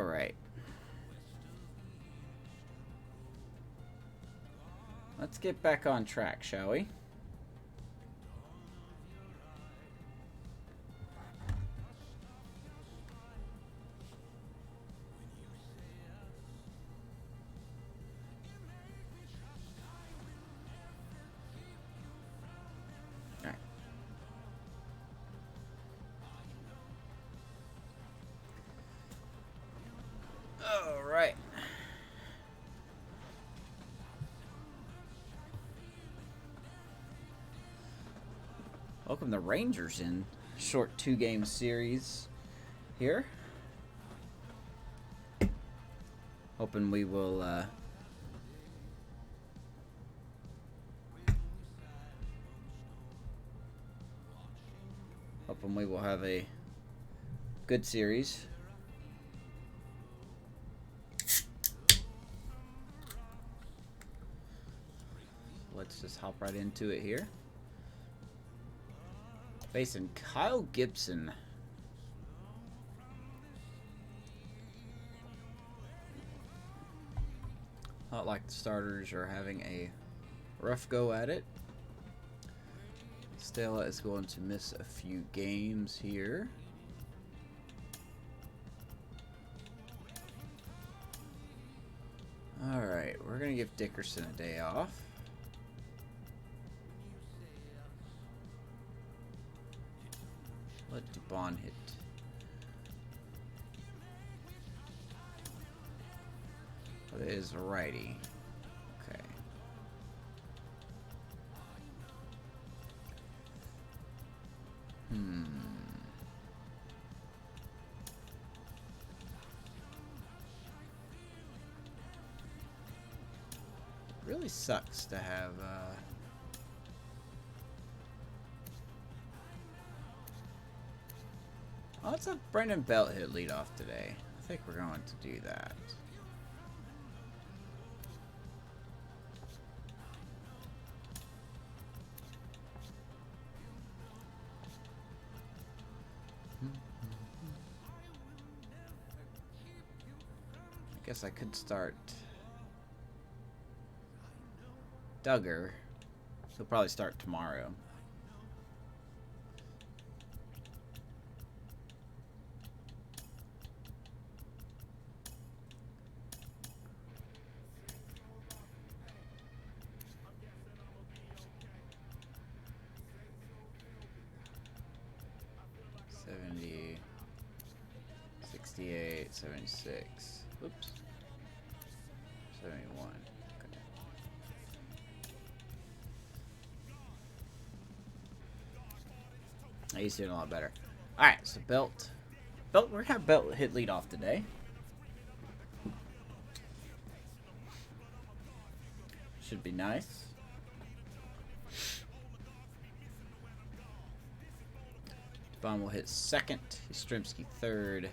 Alright. Let's get back on track, shall we? Alright. Welcome the Rangers in short 2-game series here. Hoping we will have a good series. Let's just hop right into it here. Facing Kyle Gibson. Not like the starters are having a rough go at it. Stella is going to miss a few games here. Alright, we're going to give Dickerson a day off. Let Dubon hit. That is a righty. Okay. Really sucks to have oh, let's have Brendan Belt hit leadoff today. I think we're going to do that. I guess I could start Duggar. He'll probably start tomorrow. $70, $68, $76. Oops. 71. Okay. He's doing a lot better. Alright, so Belt. We're gonna have Belt hit lead off today. Should be nice. Devon will hit second. Yastrzemski third.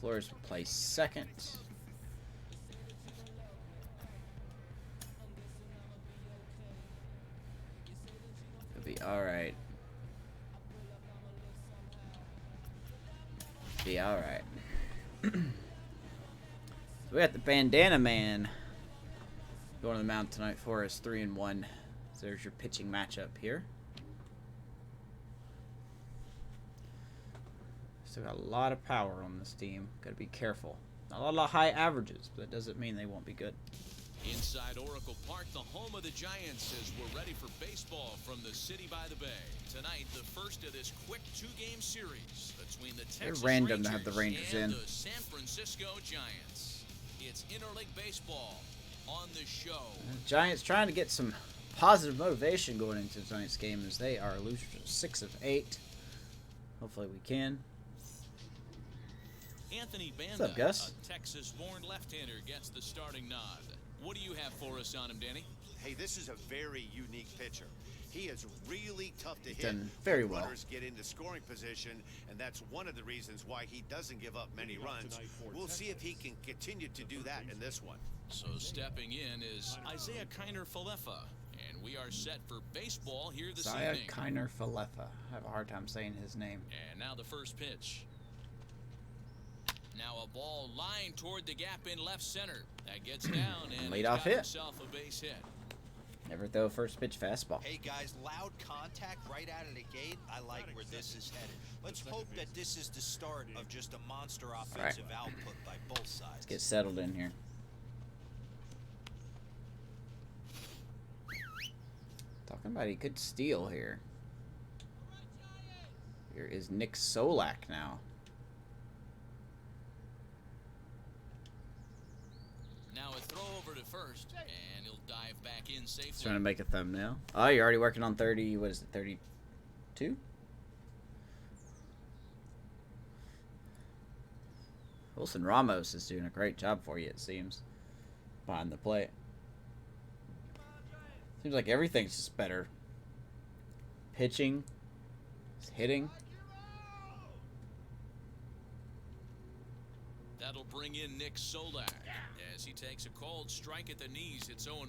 Flores will play second. It'll be alright. Be alright. We got the Bandana Man going to the mound tonight for us, 3-1. So there's your pitching matchup here. Still got a lot of power on this team. Got to be careful. Not a lot of high averages, but that doesn't mean they won't be good. Inside Oracle Park, the home of the Giants, says we're ready for baseball from the city by the bay. Tonight, the first of this quick 2-game series between the Texas random Rangers to have the Rangers and in. the San Francisco Giants. It's interleague baseball on the show. Giants trying to get some positive motivation going into tonight's game as they are losers 6 of 8. Hopefully we can. Anthony Banda, What's up, Gus? a Texas-born left-hander, gets the starting nod. What do you have for us on him, Danny? Hey, this is a very unique pitcher. He is really tough to hit. Done very well. Runners get into scoring position, and that's one of the reasons why he doesn't give up many runs. We'll see if he can continue to do that in this one. So stepping in is Isaiah Kiner-Falefa. we are set for baseball here this Zaya evening. Kiner Falefa. I have a hard time saying his name. And now the first pitch. Now a ball lined toward the gap in left center. That gets down and Lead he's off got hit. himself a base hit. Never throw a first pitch fastball. Hey guys, loud contact right out of the gate. I like where this is headed. Let's hope that this is the start of just a monster offensive output by both sides. Let's get settled in here. Talking about he could steal here. Here is Nick Solak now. Now a throw over to first, and he'll dive back in safely. He's trying to make a thumbnail. Oh, you're already working on 30. What is it, 32? Wilson Ramos is doing a great job for you, it seems, behind the plate. Seems like everything's just better. Pitching, hitting. That'll bring in Nick Solak as he takes a cold strike at the knees. It's 0-1.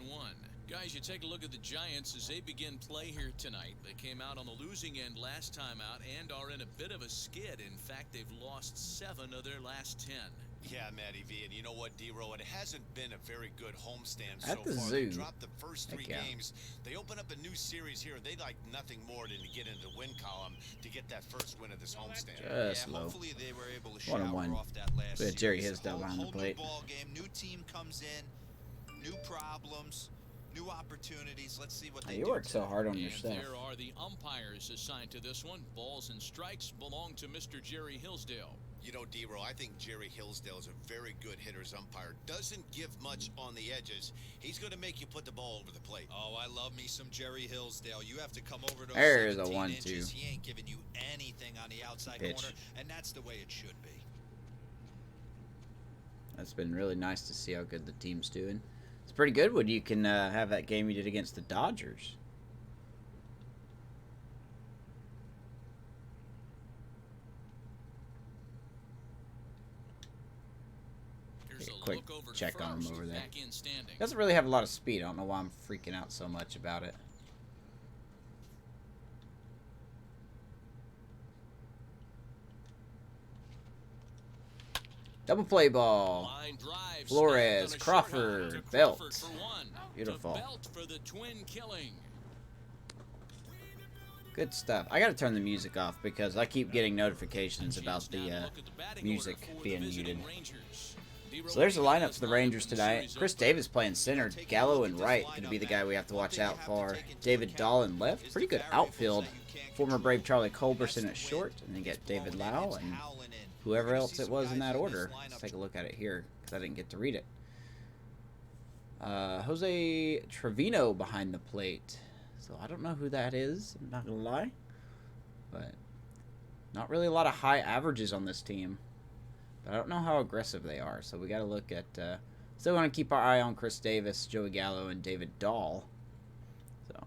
Guys, you take a look at the Giants as they begin play here tonight. They came out on the losing end last time out and are in a bit of a skid. In fact, they've lost 7 of their last 10. Yeah, Matty V, and you know what, D-Row? It hasn't been a very good homestand so At the far. zoo. They dropped the first 3 Heck yeah. games. They open up a new series here, and they'd like nothing more than to get into the win column to get that first win of this homestand. Just low. Hopefully they were able to 1-1. shower off that last We had Jerry series. Hisdale behind the Whole plate. New ball game, new team comes in, new problems, new opportunities. Let's see what they You do. work so hard on your And stuff. there are the umpires assigned to this one. Balls and strikes belong to Mr. Jerry Hillsdale. You know, D-Row, I think Jerry Hillsdale is a very good hitter's umpire. Doesn't give much on the edges. He's going to make you put the ball over the plate. Oh, I love me some Jerry Hillsdale. You have to come over those There's a 17 1-2. inches. He ain't giving you anything on the outside Pitch. corner, and that's the way it should be. That's been really nice to see how good the team's doing. It's pretty good when you can have that game you did against the Dodgers. Here's a Quick look over to check on him first. over there. Back in standing. Doesn't really have a lot of speed. I don't know why I'm freaking out so much about it. Double play ball. Line drive, Flores, snapped on a Crawford, short hop to Belt. Crawford for 1. Beautiful. To Belt for the twin killing. Good stuff. I gotta turn the music off because I keep getting notifications about Now to the look at the batting music order for the being visiting muted. Rangers. So there's the lineup for the Rangers tonight. Chris Davis playing center. Gallo and right going to be the guy we have to watch out for. David Dahl in left. Pretty good outfield. Former Brave Charlie Culberson at short. And then get David Lau and whoever else it was in that order. Let's take a look at it here because I didn't get to read it. Jose Trevino behind the plate. So I don't know who that is. I'm not going to lie. But not really a lot of high averages on this team. But I don't know how aggressive they are, so we got to look at. Still want to keep our eye on Chris Davis, Joey Gallo, and David Dahl. So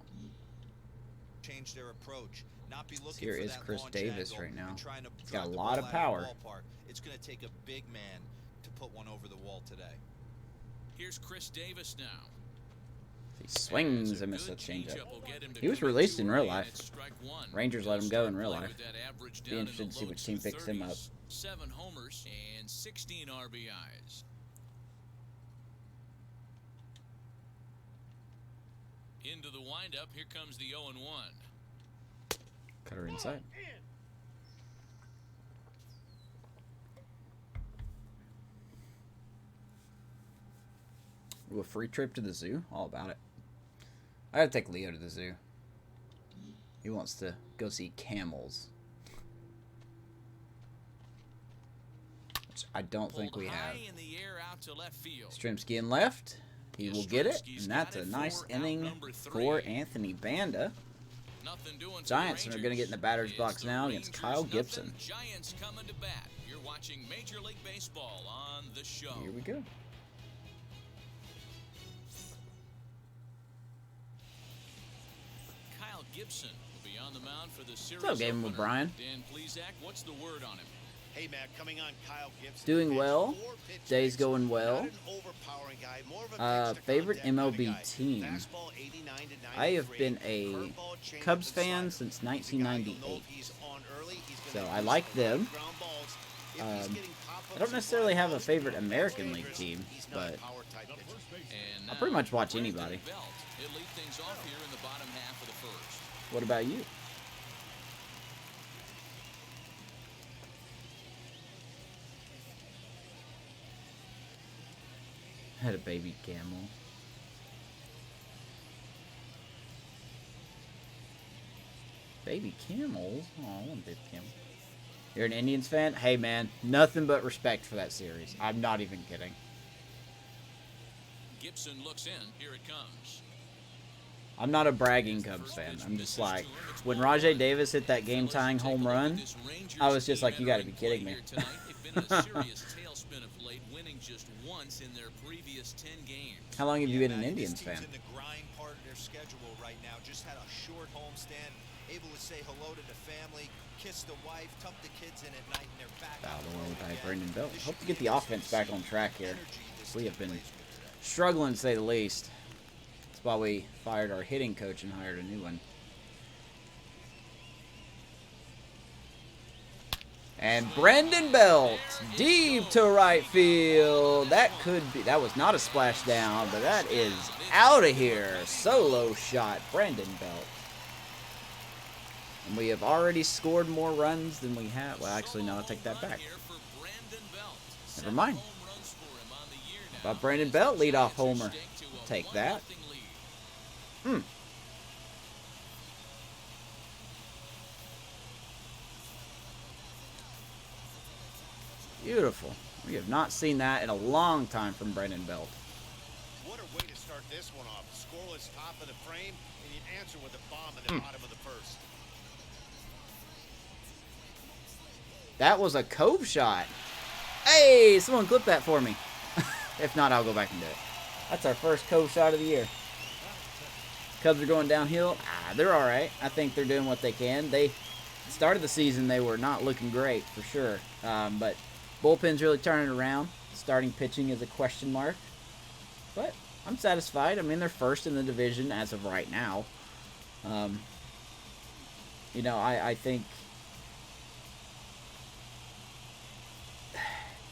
Change their approach. Not be looking here for is that Chris launch Davis angle right now. and trying to He's got drive a the lot ball of out power. the ballpark. It's going to take a big man to put one over the wall today. Here's Chris Davis now. He swings As a and misses a good changeup. changeup will get him to He was come in released too in real early, and life. it's strike 1. Rangers let him He'll go in start real playing life. with that average Be down in interested the to see low which team picks him up. 230s. 7 homers and 16 RBIs. Into the windup, here comes the 0-1. Cut her inside. Ooh, a free trip to the zoo? All about it. I gotta take Leo to the zoo. He wants to go see camels. Which I don't think we have. High in the air out to left field. Strimsky in left. He will get it. Yastrzemski's And that's got a it nice for out inning number 3. for Anthony Banda. Nothing doing for the Giants are Rangers. going to get in the batter's It's box the now against Rangers, Kyle nothing. Gibson. Giants coming to bat. You're watching Major League Baseball on the show. Here we go. Kyle Gibson will be on the mound for the series What's up, Gaming with opener. Brian? Dan Plesac, what's the word on him? Hey, Matt, coming on Kyle Gibson. Doing well. 4 pitch Day's mix. going Not well. an overpowering guy, more of a pitch to Favorite contact kind of MLB guy. team. Fastball 89 to I have 93, been a curveball, changeup, Cubs and fan slider. since He's a guy you'll know 1998. if he's on early, he's So gonna I use like the right them. ground balls. If he's getting pop-ups I don't and necessarily fly have a balls, favorite that's American dangerous. League team, He's not a but power type pitcher. And I'll pretty much watch Brandon anybody. Belt. He'll lead things off here in the bottom half of the first. What about you? Had a baby camel. Baby camels? Oh, I want a baby camel. You're an Indians fan? Hey, man, nothing but respect for that series. I'm not even kidding. Gibson looks in. Here it comes. I'm not a bragging Cubs fan. I'm just like, when Rajay Davis hit that game-tying home run, I was just like, you got to be kidding me. How long have you been an Indians fan? In the grind part of their schedule right now. Just had a short homestand, able to say hello to the family, kiss the wife, tuck the kids in at night, and they're back Fouled on the away road by again. Brendan Belt. This Hope to should get be the a offense back on track here. energy this We have been replacement today. struggling, to say the least. That's why we fired our hitting coach and hired a new one. And Brendan Belt, deep to right field. That was not a splash down, but that is out of here. Solo shot, Brendan Belt. And we have already scored more runs than we have. Well, actually, no, I'll take that back. Never mind. How about Brendan Belt, leadoff homer? Take that. Beautiful. We have not seen that in a long time from Brendan Belt. What a way to start this one off. Scoreless top of the frame, and you answer with a bomb in the bottom of the first. That was a Cove shot. Hey, someone clip that for me. If not, I'll go back and do it. That's our first Cove shot of the year. Cubs are going downhill. They're all right. I think they're doing what they can. They started the season, they were not looking great for sure. But bullpen's really turning around. Starting pitching is a question mark. But I'm satisfied. I mean, they're first in the division as of right now. You know, I think...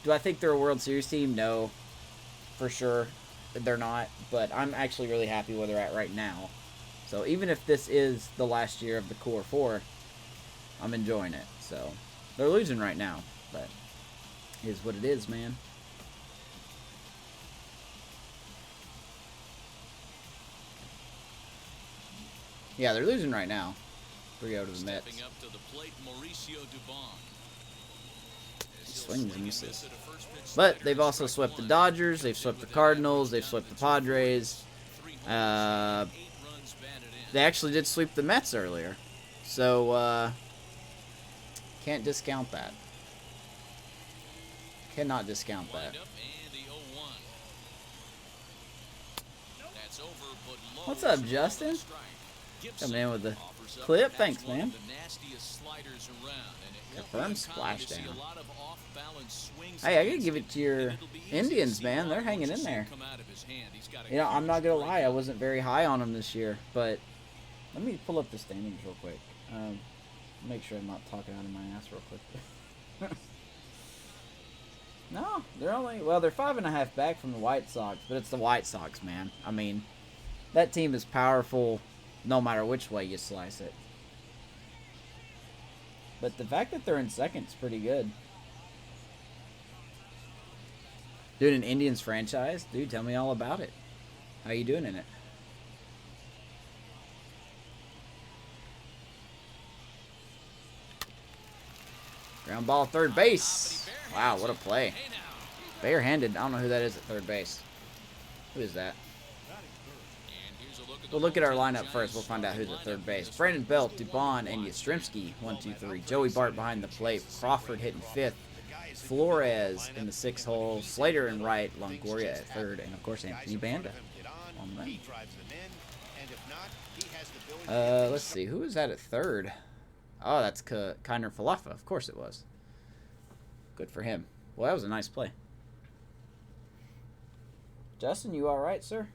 Do I think they're a World Series team? No, for sure. They're not. But I'm actually really happy where they're at right now. So even if this is the last year of the Core 4, I'm enjoying it. So they're losing right now. But it is what it is, man. Yeah, they're losing right now. 3-0 to the Mets. Stepping up to the plate, Mauricio Dubon. Swings and misses. But they've also swept the Dodgers, they've swept the Cardinals, they've swept the Padres. They actually did sweep the Mets earlier. So, can't discount that. Cannot discount that. What's up, Justin? Coming in with the clip. Thanks, man. Confirmed splashdown. Hey, I gotta give it to your Indians, man. They're hanging in there. You know, I'm not gonna lie, I wasn't very high on them this year, but let me pull up the standings real quick. Make sure I'm not talking out of my ass real quick. No, they're only, well, they're 5.5 back from the White Sox, but it's the White Sox, man. I mean, that team is powerful no matter which way you slice it. But the fact that they're in second is pretty good. Dude, an Indians franchise? Dude, tell me all about it. How you doing in it? Ground ball third base. Wow, what a play. Barehanded. I don't know who that is at third base. Who is that? We'll look at our lineup first. We'll find out who's at third base. Brandon Belt, Dubon, and Yastrzemski. 1, 2, 3. Joey Bart behind the plate. Crawford hitting fifth. Flores in the sixth hole. Slater in right. Longoria at third. And, of course, Anthony Banda on that. Let's see. Who is that at third? Oh, that's Kiner Falafa. Of course it was. Good for him. Well, that was a nice play. Justin, you all right, sir?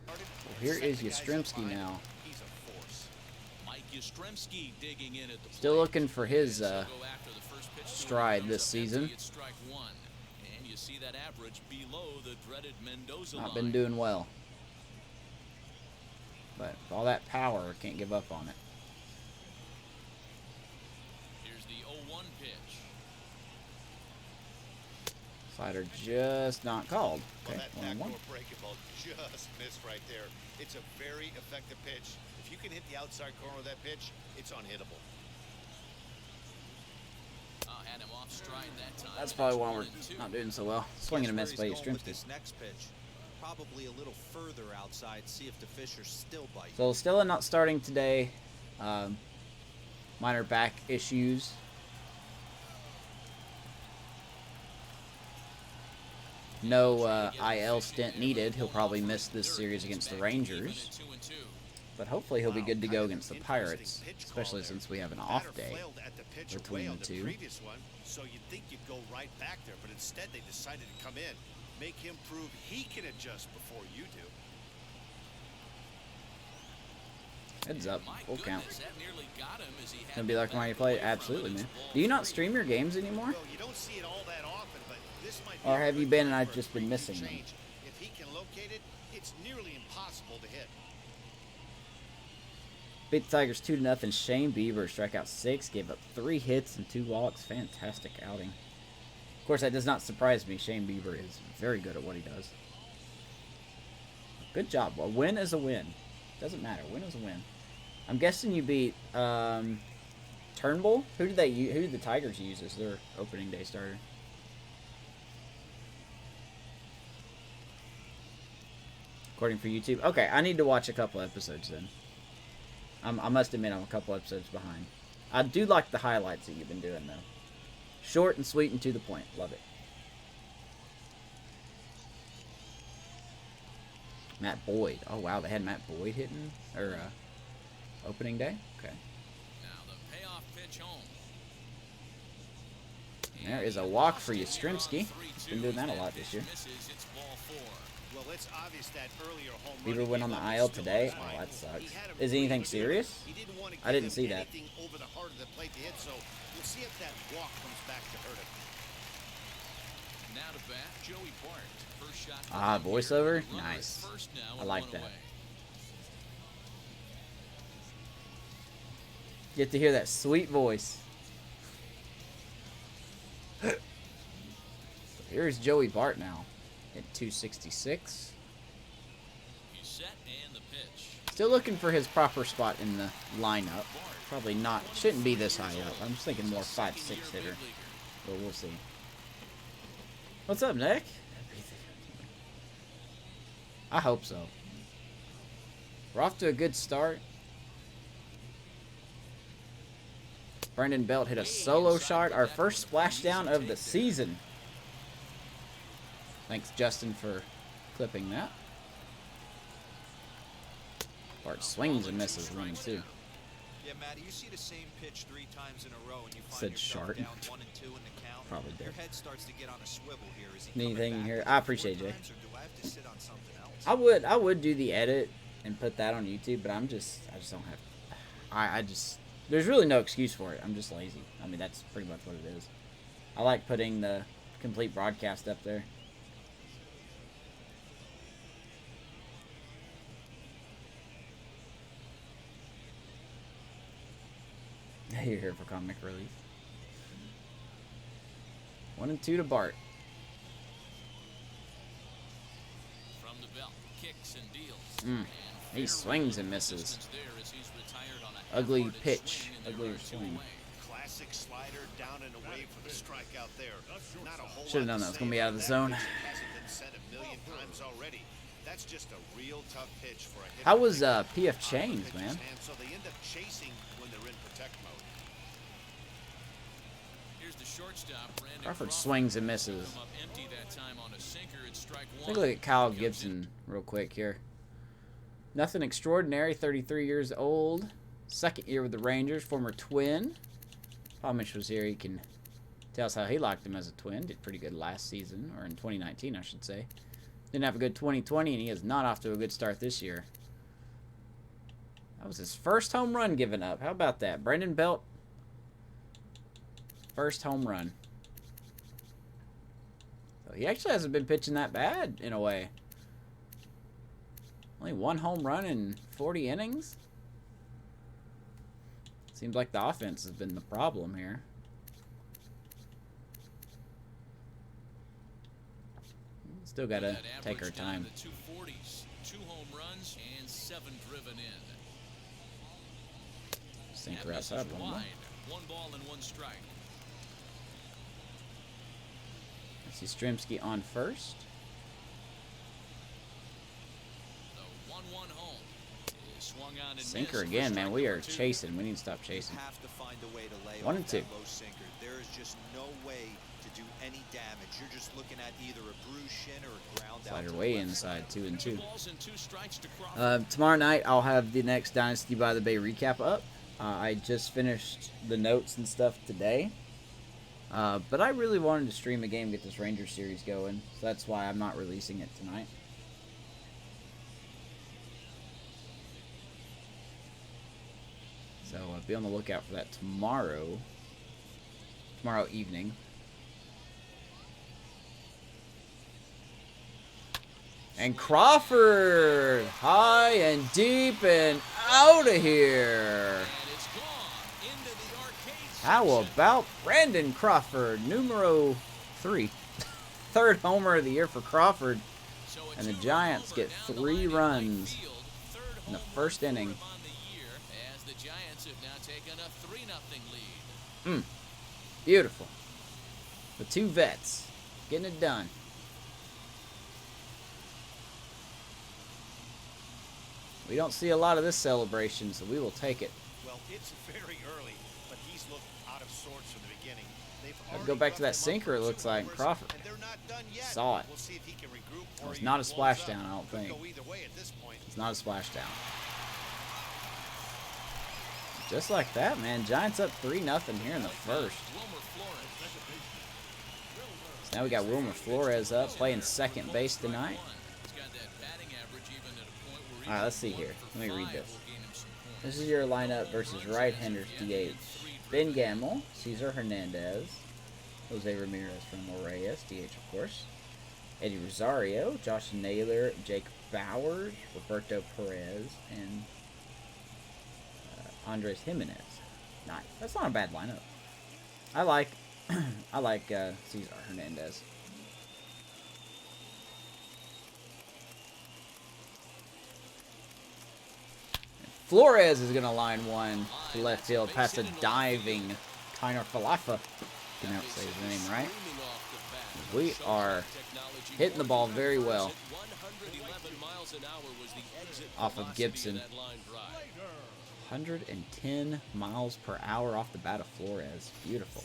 Well, here is Yastrzemski now. Mike Yastrzemski digging in at the Still plate. looking for his Go after the first pitch. stride this Comes up empty season. at strike one. And you see that average below the dreaded Mendoza Not line. been doing well. But with all that power, can't give up on it. Here's the 0-1 pitch. Slider just not called. Well, Okay, that 1-1. backdoor breaking ball just missed right there. It's a very effective pitch. If you can hit the outside corner of that pitch, it's unhittable. Had him off stride that time. That's probably why we're 1-2. not doing so well. Swinging a miss by Guess where he's going with Yastrzemski. this next pitch. Probably a little further outside. See if the Fishers still bite. So Stella not starting today. Minor back issues. No IL stint needed. He'll probably miss this series against the Rangers. But hopefully he'll be good to go against the Pirates, especially since we have an off day between the two. Previous one, so you'd think you'd go right back there, but instead they decided to come in, make him prove he can adjust before you do. Heads up, full count. Gonna Gonna be like when you play. Absolutely, man. Do you not stream your games anymore? Well, you don't see it all that often, but this might be Or a have you good been and time I've for just a been 3-2 missing them? change. If he can locate it, it's nearly impossible to hit. Beat the Tigers 2-0. Shane Bieber struck out 6, gave up 3 hits and 2 walks. Fantastic outing. Of course, that does not surprise me. Shane Bieber is very good at what he does. Good job. A win is a win. Doesn't matter. Win is a win. I'm guessing you beat Turnbull. Who did the Tigers use as their opening day starter? According for YouTube. Okay, I need to watch a couple episodes then. I must admit I'm a couple episodes behind. I do like the highlights that you've been doing, though. Short and sweet and to the point. Love it. Matt Boyd. Oh, wow. They had Matt Boyd hitting? Or, opening day? Okay. Now the payoff pitch home. There is a walk for Yastrzemski. Been doing that a lot this year. Misses, it's ball 4. Well, it's obvious that earlier home Bieber run went on the he gave IL up is today. still Oh, on that strike. sucks. He had him Is where he anything could do it. serious? He didn't want to I give didn't him see that. anything over the heart of the plate to hit, so we'll see if that walk comes back to hurt him. Now to bat, Joey Bart. First shot. Ah, voiceover? Runner at Nice. first now I with like one that. away. Get to hear that sweet voice. Here's Joey Bart now at 266. He's set and the pitch. Still looking for his proper spot in the lineup. Probably not. Shouldn't be this high up. I'm just thinking more 5'6" hitter. But we'll see. What's up, Nick? I hope so. We're off to a good start. Brendan Belt hit a solo shot. Our first splashdown of the season. Thanks, Justin, for clipping that. Bart swings and misses one and two. Yeah, Matty, you see the same pitch 3 times in a row, and you find Said yourself Shart. down 1 and 2 in the count. Probably did. Your head starts to get on a swivel here. Is he Anything coming back here? with I it appreciate 4 Jay. times, or do I have to sit on something else? I would do the edit and put that on YouTube, but I just don't have. I just there's really no excuse for it. I'm just lazy. I mean, that's pretty much what it is. I like putting the complete broadcast up there. You're here for comic relief. 1 and 2 to Bart. From the belt, kicks and deals. Mm. He swings and misses. Ugly Ugly pitch. Ugly swing. Classic slider down and away for the strikeout there. Not a whole Should've lot known to that was say gonna be out of the about zone. that. It hasn't been said a million times already. That's just a real tough pitch for a hitter. How was PF Chains, man? And so they end up chasing when they're in protect mode. Here's the shortstop, Brandon Crawford swings and misses. Come up empty that time on a sinker. It's strike Take one. a look at Kyle Gibson real quick here. Nothing extraordinary. 33 years old. Second year with the Rangers. Former Twin. Pomish was here. He can tell us how he liked him as a Twin. Did pretty good last season, or in 2019, I should say. Didn't have a good 2020, and he is not off to a good start this year. That was his first home run given up. How about that? Brendan Belt. First home run. So he actually hasn't been pitching that bad, in a way. Only one home run in 40 innings. Seems like the offense has been the problem here. Still got to take our time. 240s, 2 home runs and 7 driven in. Sinker outside one more. 1 ball and 1 strike. I see Strimsky on first. The 1-1 home is swung on and Sinker missed. again, man. We are chasing. We need to stop chasing. You have to find a way to lay 1 off and 2. that low sinker. There is just no way to do any damage. You're just looking at either a bruised shin or a ground out. Slider to way the left inside, side. 2 and 2. 2 balls and 2 strikes to Crawford. Tomorrow night, I'll have the next Dynasty by the Bay recap up. I just finished the notes and stuff today. But I really wanted to stream a game, get this Rangers series going. So that's why I'm not releasing it tonight. So be on the lookout for that tomorrow evening. And Crawford, high and deep and out of here. And it's gone into the arcade How section. about Brandon Crawford, numero 3. Third homer of the year for Crawford. So a And the 2-run Giants homer get down the 3 line in right runs field. Third in the home first run inning. for him on the year, as the Giants have now taken a 3-0 lead. Beautiful. The 2 vets getting it done. We don't see a lot of this celebration, so we will take it. Well, it's very early, but he's looked out of sorts from the beginning. I'll go back to that sinker, it looks like, Crawford. And they're not done yet. Saw it. We'll see if he can regroup It or was he not a blows splashdown, up. I don't Could think. go either way at this point. It's not a splashdown. Just like that, man. Giants up 3-0 here in the first. Wilmer Flores. So now we got Wilmer Flores up, playing second base tonight. He's got that batting average even at a point where All right, let's see here. Let me read 5 this. will gain him some points. This is your lineup versus right-handers DH. Ben Gamel, Cesar Hernandez, Jose Ramirez from Reyes, DH of course, Eddie Rosario, Josh Naylor, Jake Bowers, Roberto Perez, and Andres Jimenez. Nice. That's not a bad lineup. I like Cesar Hernandez. Flores is going to line one to left field past a diving Tyner Falafa. Can never say his name right. We are hitting the ball very well off of Gibson. 110 miles per hour off the bat of Flores. Beautiful.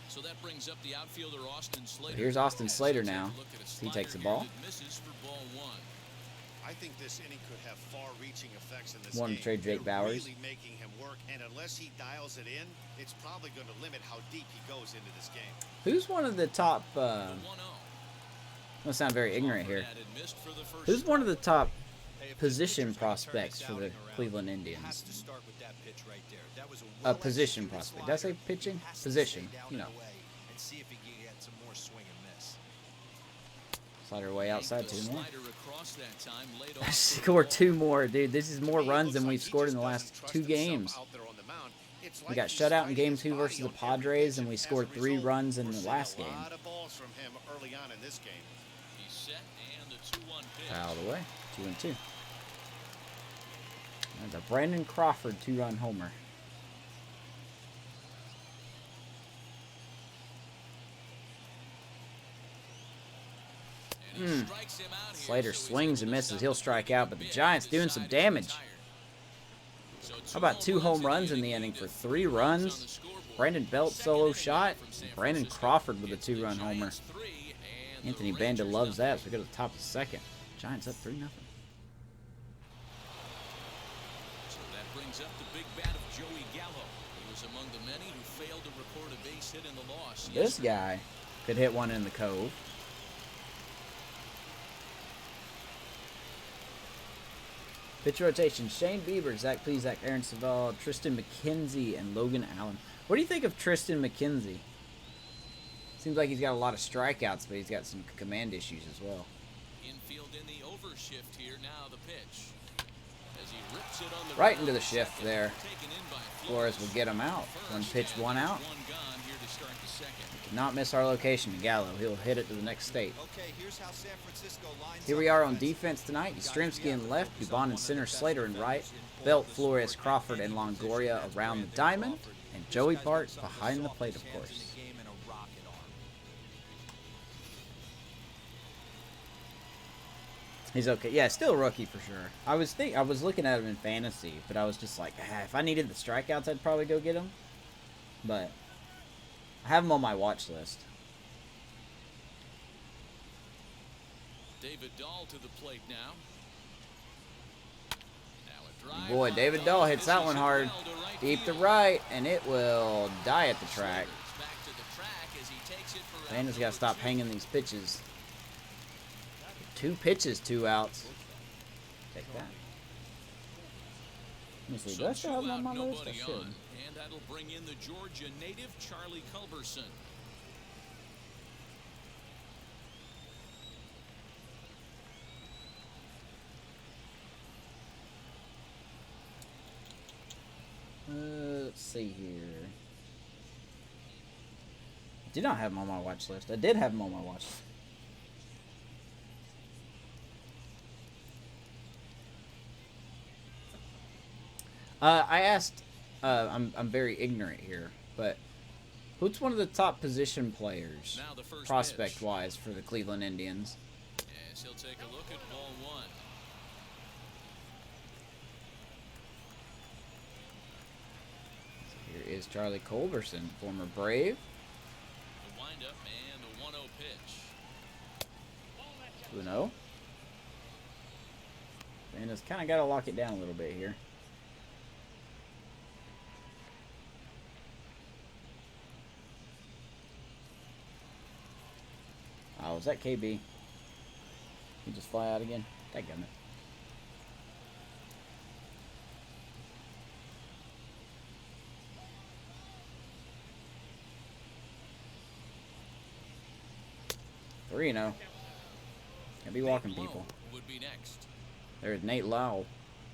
So that brings up the outfielder Austin Slater. Here's Austin Slater now. Look at a He slider takes the here ball. that misses for ball 1. I think this inning could have far-reaching effects in this Wanted to game. trade Jake They're Bowers. really making him work, and unless he dials it in, it's probably going to limit how deep he goes into this game. Who's one of the top... 1-0. I'm going to sound very ignorant here. That had missed for the first Who's one of the top Hey, if the position pitcher's gonna turn prospects this for the outing around, Cleveland he has Indians? to start with that pitch right there. That was A position well-executed prospect. Did I say slider. pitching? He has to Position, stay down you and know. away and see if he can get some more swing and miss. Slider way outside, The 2 more. slider across that time, laid I off scored for 2 more, dude. This is more It runs looks than like we've he scored in just the last doesn't trust 2 himself games. out there on the mound. It's We like got he's shut out in sliding game his 2 body versus the on every Padres, pitch, and we as a scored 3 result, runs in we're the seeing last a game. lot of balls from him early on in this game. He's set, and the 2-1 pitch. Out of the way. 2 and 2. And a Brandon Crawford 2-run homer. And he strikes him out here, Slater so he's swings able and to misses. stop He'll the strike lead out, but the pitch. Giants This doing some side is damage. retired. So How about 2 home runs in the lead inning for and 3 4 on the runs? scoreboard. Brandon Belt solo shot. Brandon Crawford with a 2-run homer. Anthony Banda loves that, so we go to the top of the second. Giants up 3-0. So that brings up the big bat of Joey Gallo. He was among the many who failed to record a base hit in the loss. This guy could hit one in the cove. Pitch rotation: Shane Bieber, Zach Plesac, Aaron Savall, Tristan McKenzie, and Logan Allen. What do you think of Tristan McKenzie? Seems like he's got a lot of strikeouts, but he's got some command issues as well. Infield in the overshift here. Now the pitch. As he rips it on the right into the shift there. Taken in by Flores will get him out. One pitch, one out. One gone here to start the second. Cannot miss our location to Gallo. He'll hit it to the next state. Okay, here's how San Francisco lines Here we are on defense tonight. Yastrzemski in left, Dubon in center, Slater in right, Belt, Flores, Crawford, and Longoria around the diamond, and Joey Bart behind the plate, of course. He's okay. Yeah, still a rookie for sure. I was looking at him in fantasy, but I was just like, if I needed the strikeouts, I'd probably go get him. But I have him on my watch list. David Dahl to the plate now. Now a drive. Boy, David Dahl hits that one hard. Deep to right, and it will die at the track. Banda's got to stop hanging these pitches. 2 pitches, 2 outs. Take that. Let me see. Do I still have him on my list? I should. And that'll bring in the Georgia native, Charlie Culberson. Let's see here. I did not have him on my watch list. I did have him on my watch list. I asked, I'm very ignorant here, but who's one of the top position players, prospect-wise, for the Cleveland Indians? Yes, he'll take a look at ball 1. So here is Charlie Culberson, former Brave. The windup and the 1-0 pitch. 2-0. And it's kind of got to lock it down a little bit here. Oh, was that KB? He just fly out again? Dadgummit. Three, Can't be walking people. Would be next. There's Nate Lau.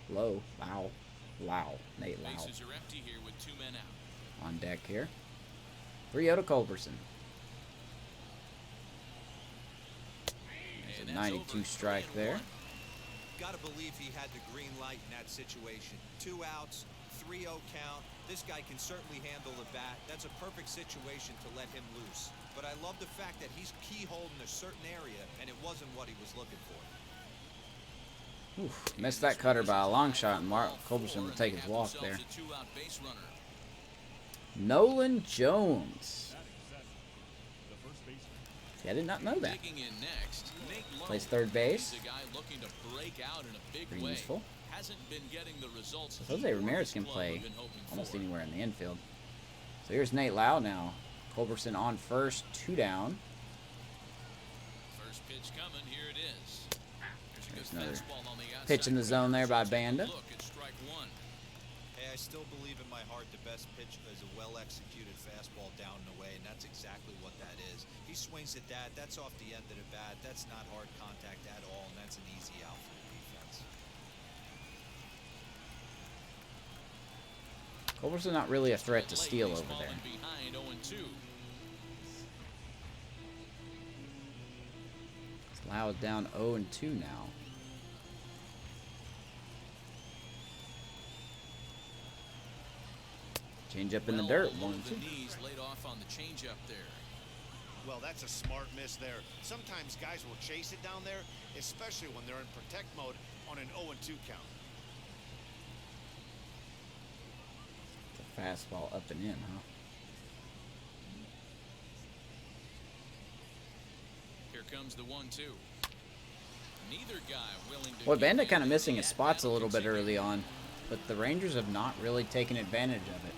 Nate Lau. Bases are empty here with 2 men out. On deck here. 3-0 to Culberson. 92 strike there. Gotta believe he had the green light in that situation. 2 outs, 3-0 count. This guy can certainly handle the bat. That's a perfect situation to let him loose. But I love the fact that he's keyholed in a certain area, and it wasn't what he was looking for. Oof, missed that cutter by a long shot, and Mark Culberson will take his walk there. Nolan Jones. See, I did not know that. Plays third base. Pretty useful. So Jose Ramirez can play almost anywhere in the infield. So here's Nate Lau now. Culberson on first, 2 down. First pitch coming, here it is. There's another pitch in the zone there by Banda. Hey, I still believe in my heart the best pitch is a well-executed fastball down and away, and that's exactly what that is. He swings at that. That's off the end of the bat. That's not hard contact at all, and that's an easy out for the defense. Culberson not really a threat to steal over there. Lau is down 0-2 now. Change up in the dirt, 1-2. Well, that's a smart miss there. Sometimes guys will chase it down there, especially when they're in protect mode on an 0-2 count. It's a fastball up and in, huh? comes the 1-2. Neither guy willing to. Boy, Banda kind of missing his spots a little bit early on, but the Rangers have not really taken advantage of it,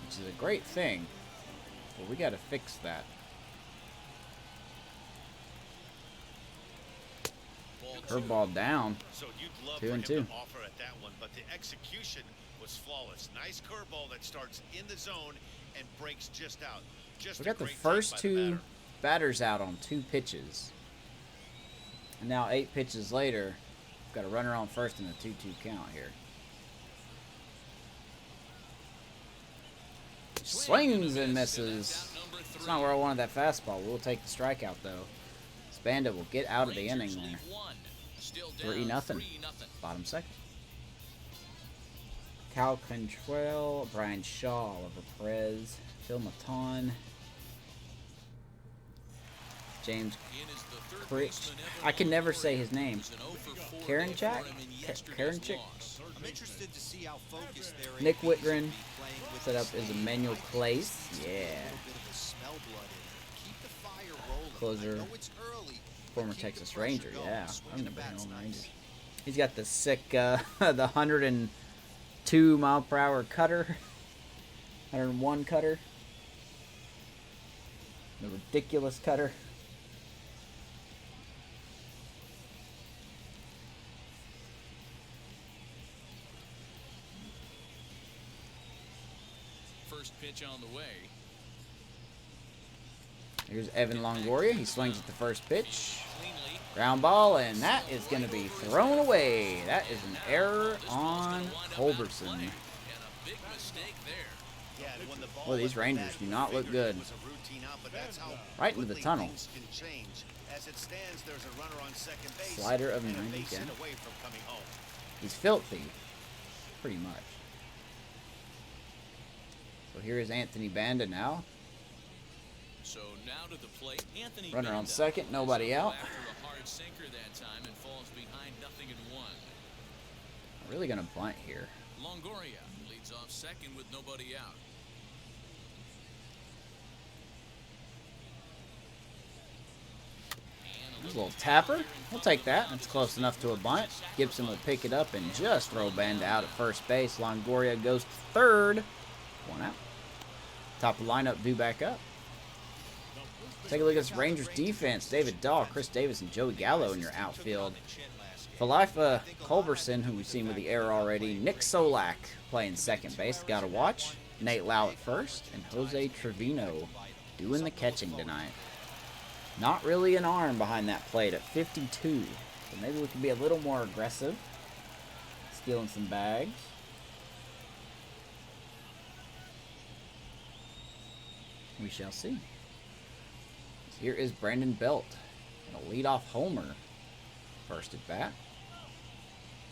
which is a great thing. But we got to fix that. Curveball down. So you'd love 2 for and him 2. to offer at that one, but the execution was flawless. Nice curveball that starts in the zone and breaks just out. Just We a got the great take first by the 2 batter. batters out on 2 pitches. And now 8 pitches later, we've got a runner on first and a 2-2 count here. Swings and misses. That's not where I wanted that fastball. We'll take the strikeout though. Banda will get out of the inning there. 3-0. Bottom second. Cal Contrell, Brian Shaw, Oliver Perez, Phil Maton, James Critch. I can never say his name. Karenchak? Karenchik? I'm interested to see how focused they're Nick able to Whitgren be playing with set up this as lead. Emmanuel Place. Yeah. A little bit of a smell blood in it. Keep the fire rolling. Closer. I know it's early, but Former keep Texas the pressure Ranger, going. yeah. I Swinging the remember him bat's on the nice. Rangers. He's got the sick, the 102 mile per hour cutter, 101 cutter, the ridiculous cutter. First pitch on the way. Here's Evan Longoria. He swings at the first pitch. Cleanly. Ground ball, and that is going to be thrown away. That is an error on Culberson. And a big mistake there. Yeah, and when the ball Boy, these went Rangers back, do you not look figured good. it was a routine out, but that's how Right into the quickly tunnel. things can change. As it stands, there's a runner on second base. Slider of and a 90, base hit yeah. away from coming home. He's filthy, pretty much. So here is Anthony Banda now. So now to the plate, Anthony Runner on Banda second, nobody is out. after a hard sinker that time and falls behind 0-1. I'm really going to bunt here. Longoria leads off second with nobody out. And There's a little tapper. We'll take that. That's close enough to a bunt. Gibson will pick it up and just throw Banda out at first base. Longoria goes to third. 1 out. Top of the lineup due back up. Take a look at this Rangers defense. David Dahl, Chris Davis, and Joey Gallo in your outfield. Falifa Culberson, who we've seen with the error already. Nick Solak playing second base. Got to watch. Nate Lau at first. And Jose Trevino doing the catching tonight. Not really an arm behind that plate at 52. So maybe we can be a little more aggressive. Stealing some bags. We shall see. Here is Brandon Belt. And a leadoff homer. First at bat.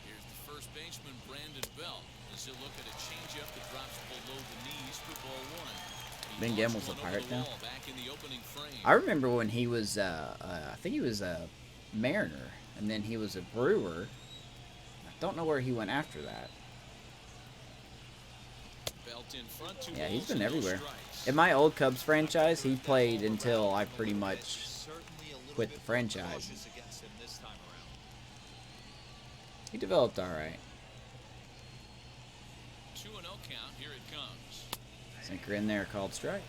here's the first baseman, Brandon Belt, as he'll look at a changeup that drops below the knees for ball 1. Ben He Gamble's launched a one Pirate over the now. wall back in the opening frame. I remember when he was, I think he was a Mariner. And then he was a Brewer. I don't know where he went after that. Belt in front, 2 Yeah, he's balls been and no everywhere. strikes. In my old Cubs franchise, he played until I pretty much Certainly a little quit bit the franchise. cautious against him this time around. He developed all right. 2-0 count, here it comes. Sinker in there, called strike.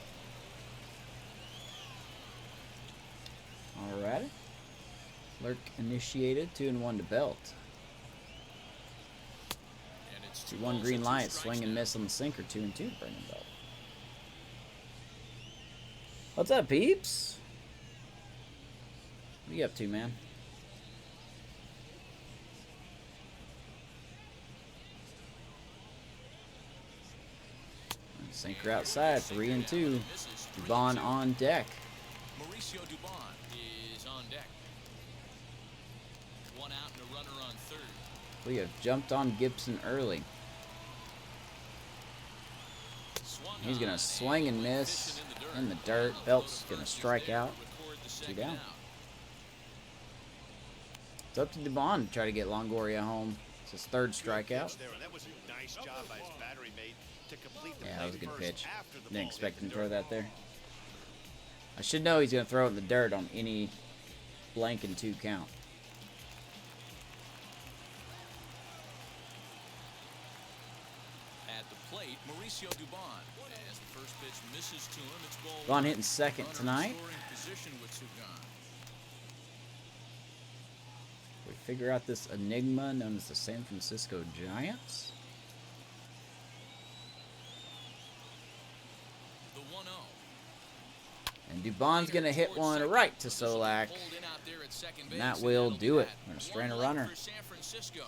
Alrighty. Lurk initiated, 2-1 to Belt. And it's 2-1 balls green and light, 2 strikes swing and now. miss on the sinker, 2-2 to Brandon Belt. What's up, peeps? What are you up to, man? Sinker outside, 3-2. Misses, Dubon 3-2. on deck. Mauricio Dubon is on deck. 1 out and a runner on third. We have jumped on Gibson early. Swung He's on going to swing and miss in the dirt. Belt's going to strike out. 2 down. It's up to Dubon to try to get Longoria home. It's his third strikeout. Pitch there, and that was a nice job by his battery mate to complete the Yeah, play that was a good first pitch. after the Didn't ball expect hit him the to throw dirt. that there. I should know he's going to throw it in the dirt on any blank and 2 count. At the plate, Mauricio Dubon. As the first pitch misses to him, it's ball Dubon 1. hitting second Runner tonight. restoring position with 2 gone. We figure out this enigma known as the San Francisco Giants. The 1-0. And Dubon's going to hit one right to Solak. And that will do it. We're going to strain a runner.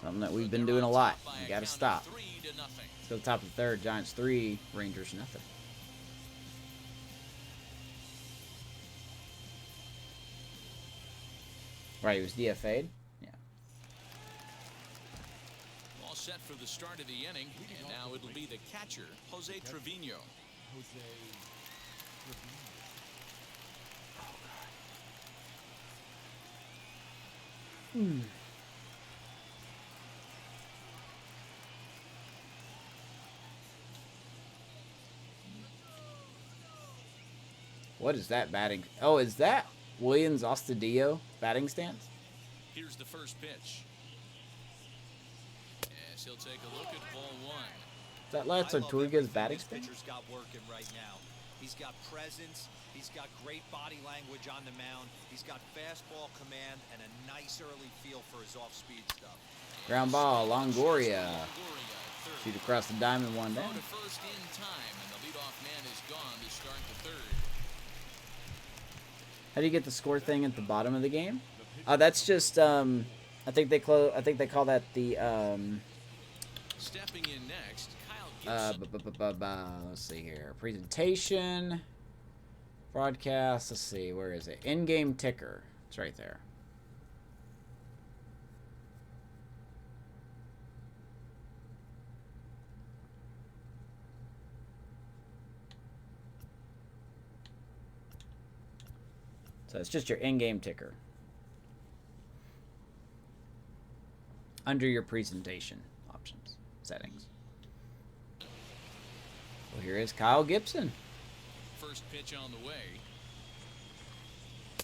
Something that we've been doing a lot. You got to stop. Let's go to the top of the 3rd. Giants 3, Rangers nothing. Right, he was DFA'd? Yeah. All set for the start of the inning. And now it'll be the catcher, Jose Trevino. What is that batting? Oh, is that Williams Astudillo batting stance? Here's the first pitch. Yes, he'll take a look at ball 1. Is that Lance Ortega's batting stance? Pitcher's got working right now. He's got presence. He's got great body language on the mound. He's got fastball command and a nice early feel for his off-speed stuff. Ground ball, Longoria. Shoot across the diamond, 1 down. To first in time, and the leadoff man is gone to start the 3rd. How do you get the score thing at the bottom of the game? That's just I think they call that the Stepping in next, Kyle Gibson. let's see here. Presentation, broadcast. Let's see, where is it? In-game ticker. It's right there. So it's just your in-game ticker. Under your presentation options, settings. Well, here is Kyle Gibson. First pitch on the way.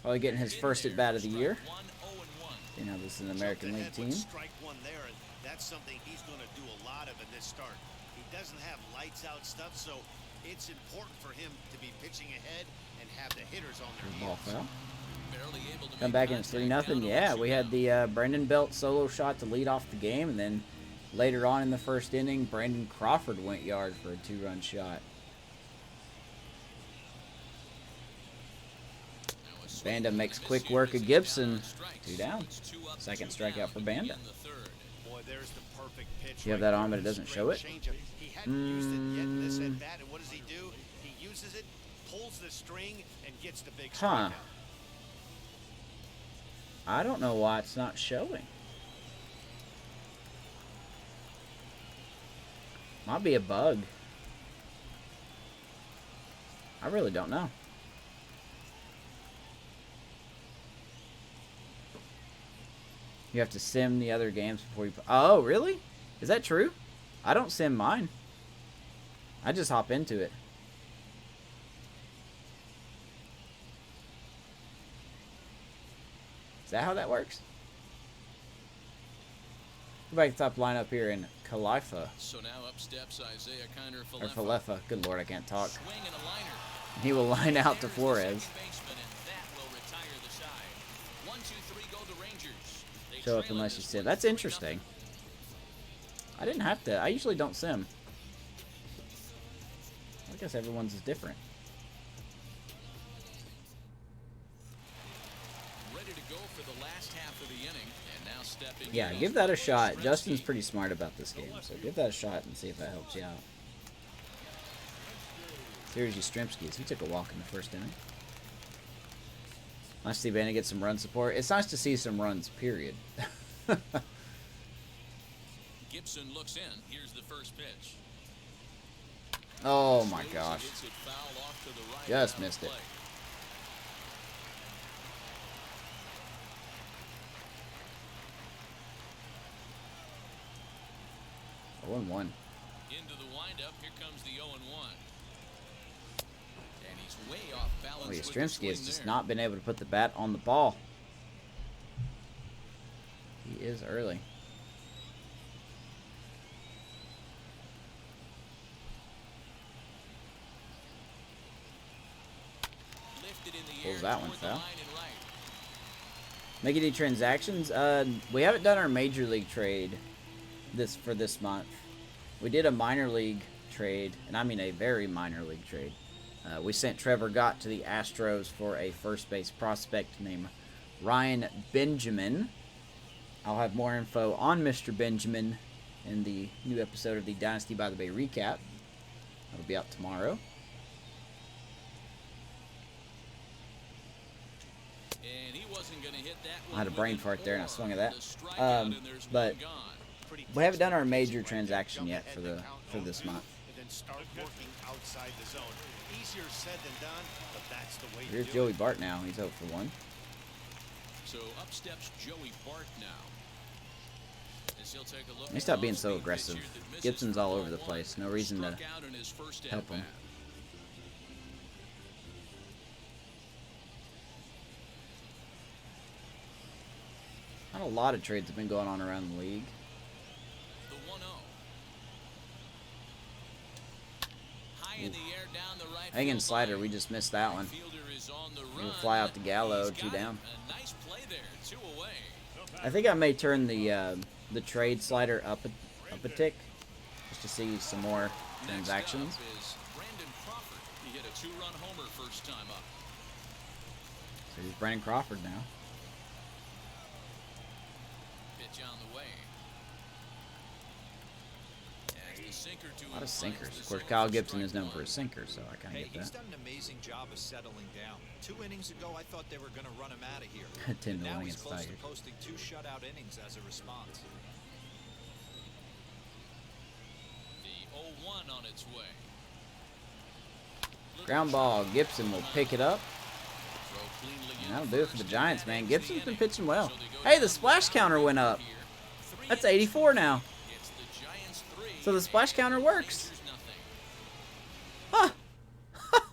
Probably getting his first at bat of the year. 1-0-1. You know, this is an American League team. Strike 1 there, and that's something he's going to do a lot of in this start. He doesn't have lights out stuff, so it's important for him to be pitching ahead and have the hitters on their Ball heels. foul. Barely able to Come make back in, it's contact 3-0. down Yeah, on we had the Brandon Belt solo shot to lead off the game, and then later on in the first inning, Brandon Crawford went yard for a 2-run shot. Banda makes quick work of Gibson. 2 down. Second strikeout for Banda. Boy, there's the perfect pitch. You have that on, but it doesn't show it? Changeup. He hadn't used it yet in this at bat, and what does he do? He uses it, pulls the string, and gets the big Huh. strikeout. I don't know why it's not showing. Might be a bug. I really don't know. You have to sim the other games before you... Oh, really? Is that true? I don't sim mine. I just hop into it. Is that how that works? Go back to the top lineup here in Khalifa. So now up steps Isaiah Kiner Or Falefa. Good lord, I can't talk. Swing and a liner. He will line out to There's the Flores. second baseman, and that will retire the side. 1-2-3 go the Rangers. They Show up trail in unless you this sim. one, That's 3-0. interesting. I didn't have to. I usually don't sim. I guess everyone's is different. Ready to go for the last half of the inning, and now stepping Yeah, in give is that a Royce shot. Gretzky. Justin's pretty smart about this game, so give that a shot and see if that helps you out. Here's Yastrzemski. He took a walk in the first inning. Nice to see Banda get some run support. It's nice to see some runs, period. Gibson looks in. Here's the first pitch. Oh my Swings and gosh. hits it foul off to the right Just down the missed it. plate. Oh, 1-1. Into the windup. Here comes the 0-1. And he's way off balance. Oh, Yastrzemski has just not been able to put the bat on the ball. He is early. Pulls that one foul. Make any transactions? We haven't done our major league trade for this month. We did a minor league trade, and I mean a very minor league trade. We sent Trevor Gott to the Astros for a first base prospect named Ryan Benjamin. I'll have more info on Mr. Benjamin in the new episode of the Dynasty by the Bay recap. That'll be out tomorrow. And he wasn't gonna hit that one. I had a brain fart there and I swung at that. But Pretty we haven't done our major transaction yet for this month. And then start working outside the zone. Easier said than done, but that's the way Here's to do Joey it. Bart now. He's 0 for 1. So up steps Joey Bart now. As he'll take a look. He stopped being so aggressive. Gibson's all over the place. No reason to help him. Not a lot of trades have been going on around the league. The 1-0. High in the air down the right Hanging field slider, line. we just missed that one. Fielder is on the He'll run. fly out to Gallo, He's 2 got down. a nice play there, 2 away. I think I may turn the trade slider up a tick, just to see some more transactions. Next up is Brandon Crawford. He hit a 2-run homer first time up. So here's Brandon Crawford now. Pitch on the way. As the sinker to A lot him of sinkers. finds the Of course, single Kyle for Gibson is strike known for one. his sinker, so I kind of Hey, get he's that. done an amazing job of settling down. 2 innings ago, I thought they were going to run him out of here. 10 And to now 1 he's against close to Tigers. posting 2 shutout innings as a response. The 0-1 on its way. Ground ball. Gibson will pick it up. Throw cleanly in And that'll do it for the first, Giants, and that man. ends Gibson's the been inning. pitching well. So they go Hey, down the splash one counter run went up. here. 3 That's innings 84 now. It's the Giants 3. So the splash counter works. Rangers Huh. nothing.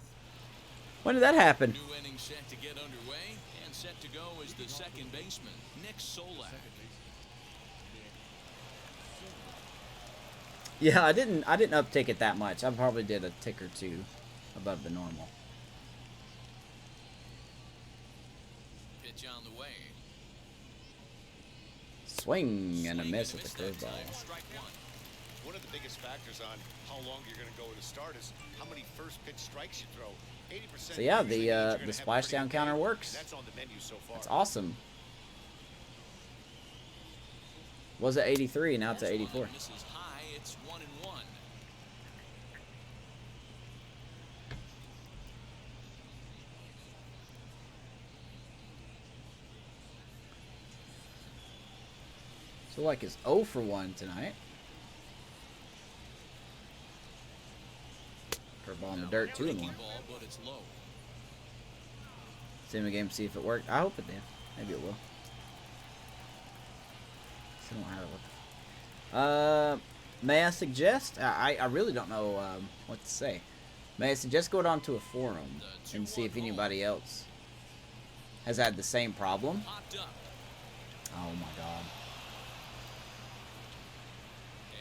When did that happen? New inning set to get underway, and set to go is the second baseman, Nick Solak. Yeah, I didn't uptick it that much. I probably did a tick or 2 above the normal. Pitch on the way. Swing and a Swing miss and at the miss that curveball. time, strike one. One of the biggest factors on how long you're going to go to start is how many first pitch strikes you throw. 80% So yeah, usually means you're gonna the have a splash pretty down good counter game, works. and that's on the menu so far. That's awesome. Was it 83? Now it's at This one 84. misses high, it's 1-1. So like it's 0 for 1 tonight. Curveball in the dirt, 2 and 1. Ball, but it's low. Same the game, see if it worked. I hope it did. Maybe it will. Still don't have it. May I suggest? I really don't know what to say. May I suggest going on to a forum and see if anybody else has had the same problem? Popped up, Oh my god.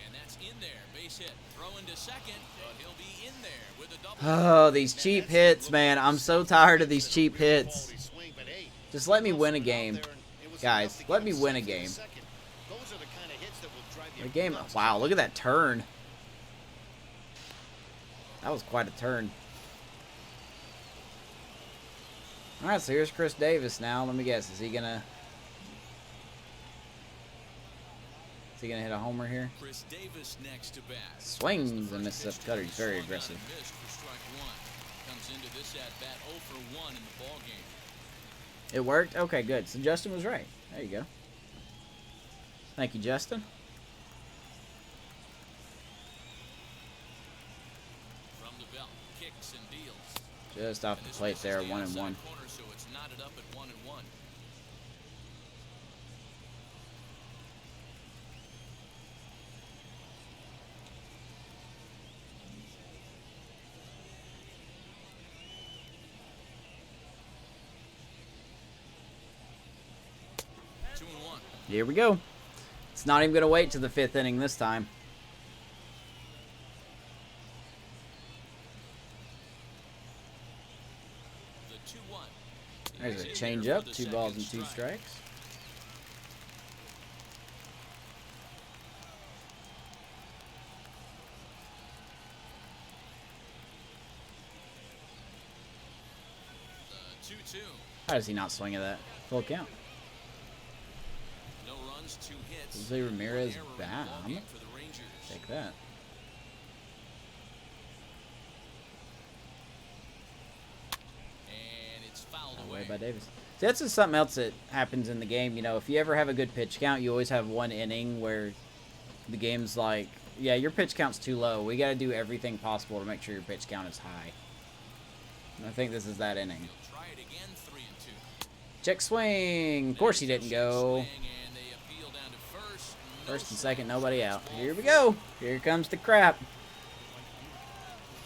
and that's in there. Base hit. Throw into second, but he'll be in there with a double. Oh, these cheap hits, man. I'm so tired of these cheap hits. Quality swing, but hey, Just let me he win a also went out game. there and it was Guys, enough to let get me him win a safe in the game. second. Those are the kind of hits that will drive you The game. nuts. Wow, look at that turn. That was quite a turn. All right, so here's Chris Davis now. Let me guess. Is he gonna hit a homer here? Chris Davis next to bat. Swings and misses up the cutter. He's very Swung on aggressive. and missed for strike one. Comes into this at bat 0 for 1 in the ball game. It worked? Okay, good. So Justin was right. There you go. Thank you, Justin. From the belt, kicks and deals. Just off And the this plate misses there, the 1 and outside 1. corner, so it's knotted up at 1-1. Here we go. It's not even going to wait to the 5th inning this time. The 2-1. There's a changeup. 2 balls and 2 strikes. The 2-2. How does he not swing at that? Full count. No runs, 2 hits. Jose Ramirez, Error in the bam. ballgame for the Rangers. Take that. And it's fouled Away away. by Davis. See, that's just something else that happens in the game. You know, if you ever have a good pitch count, you always have one inning where the game's like, yeah, your pitch count's too low. We got to do everything possible to make sure your pitch count is high. And I think this is that inning. He'll try it again, 3-2. Check swing. Of course he didn't go. Swing, and they appeal down to first. No First and swing. second, nobody out. Here we go. Here comes the crap.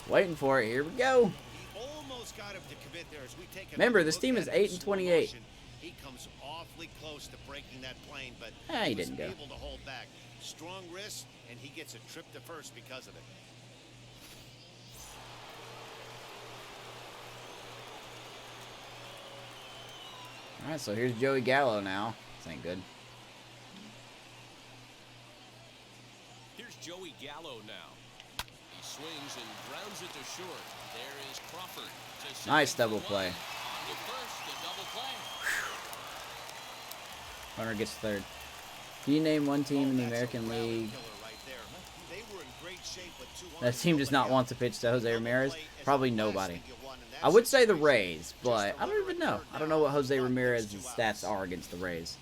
Waiting for it. Here we go. He almost got him to commit there as we take another Remember, this look team at is it 8 in and slow 28. motion. He comes awfully close to breaking that plane, but He was didn't go. able to hold back. Strong wrist, and he gets a trip to first because of it. All right, so here's Joey Gallo now. This ain't good. Here's Joey Gallo now. He swings and grounds it to short. There is Crawford. To second Nice for double one. play. On to first, the double play. Runner gets third. Can you name one team in the American League? That team does not want to pitch to Jose Ramirez? Probably nobody. I would say the Rays, but I don't even know. I don't know what Jose Ramirez's stats are against the Rays.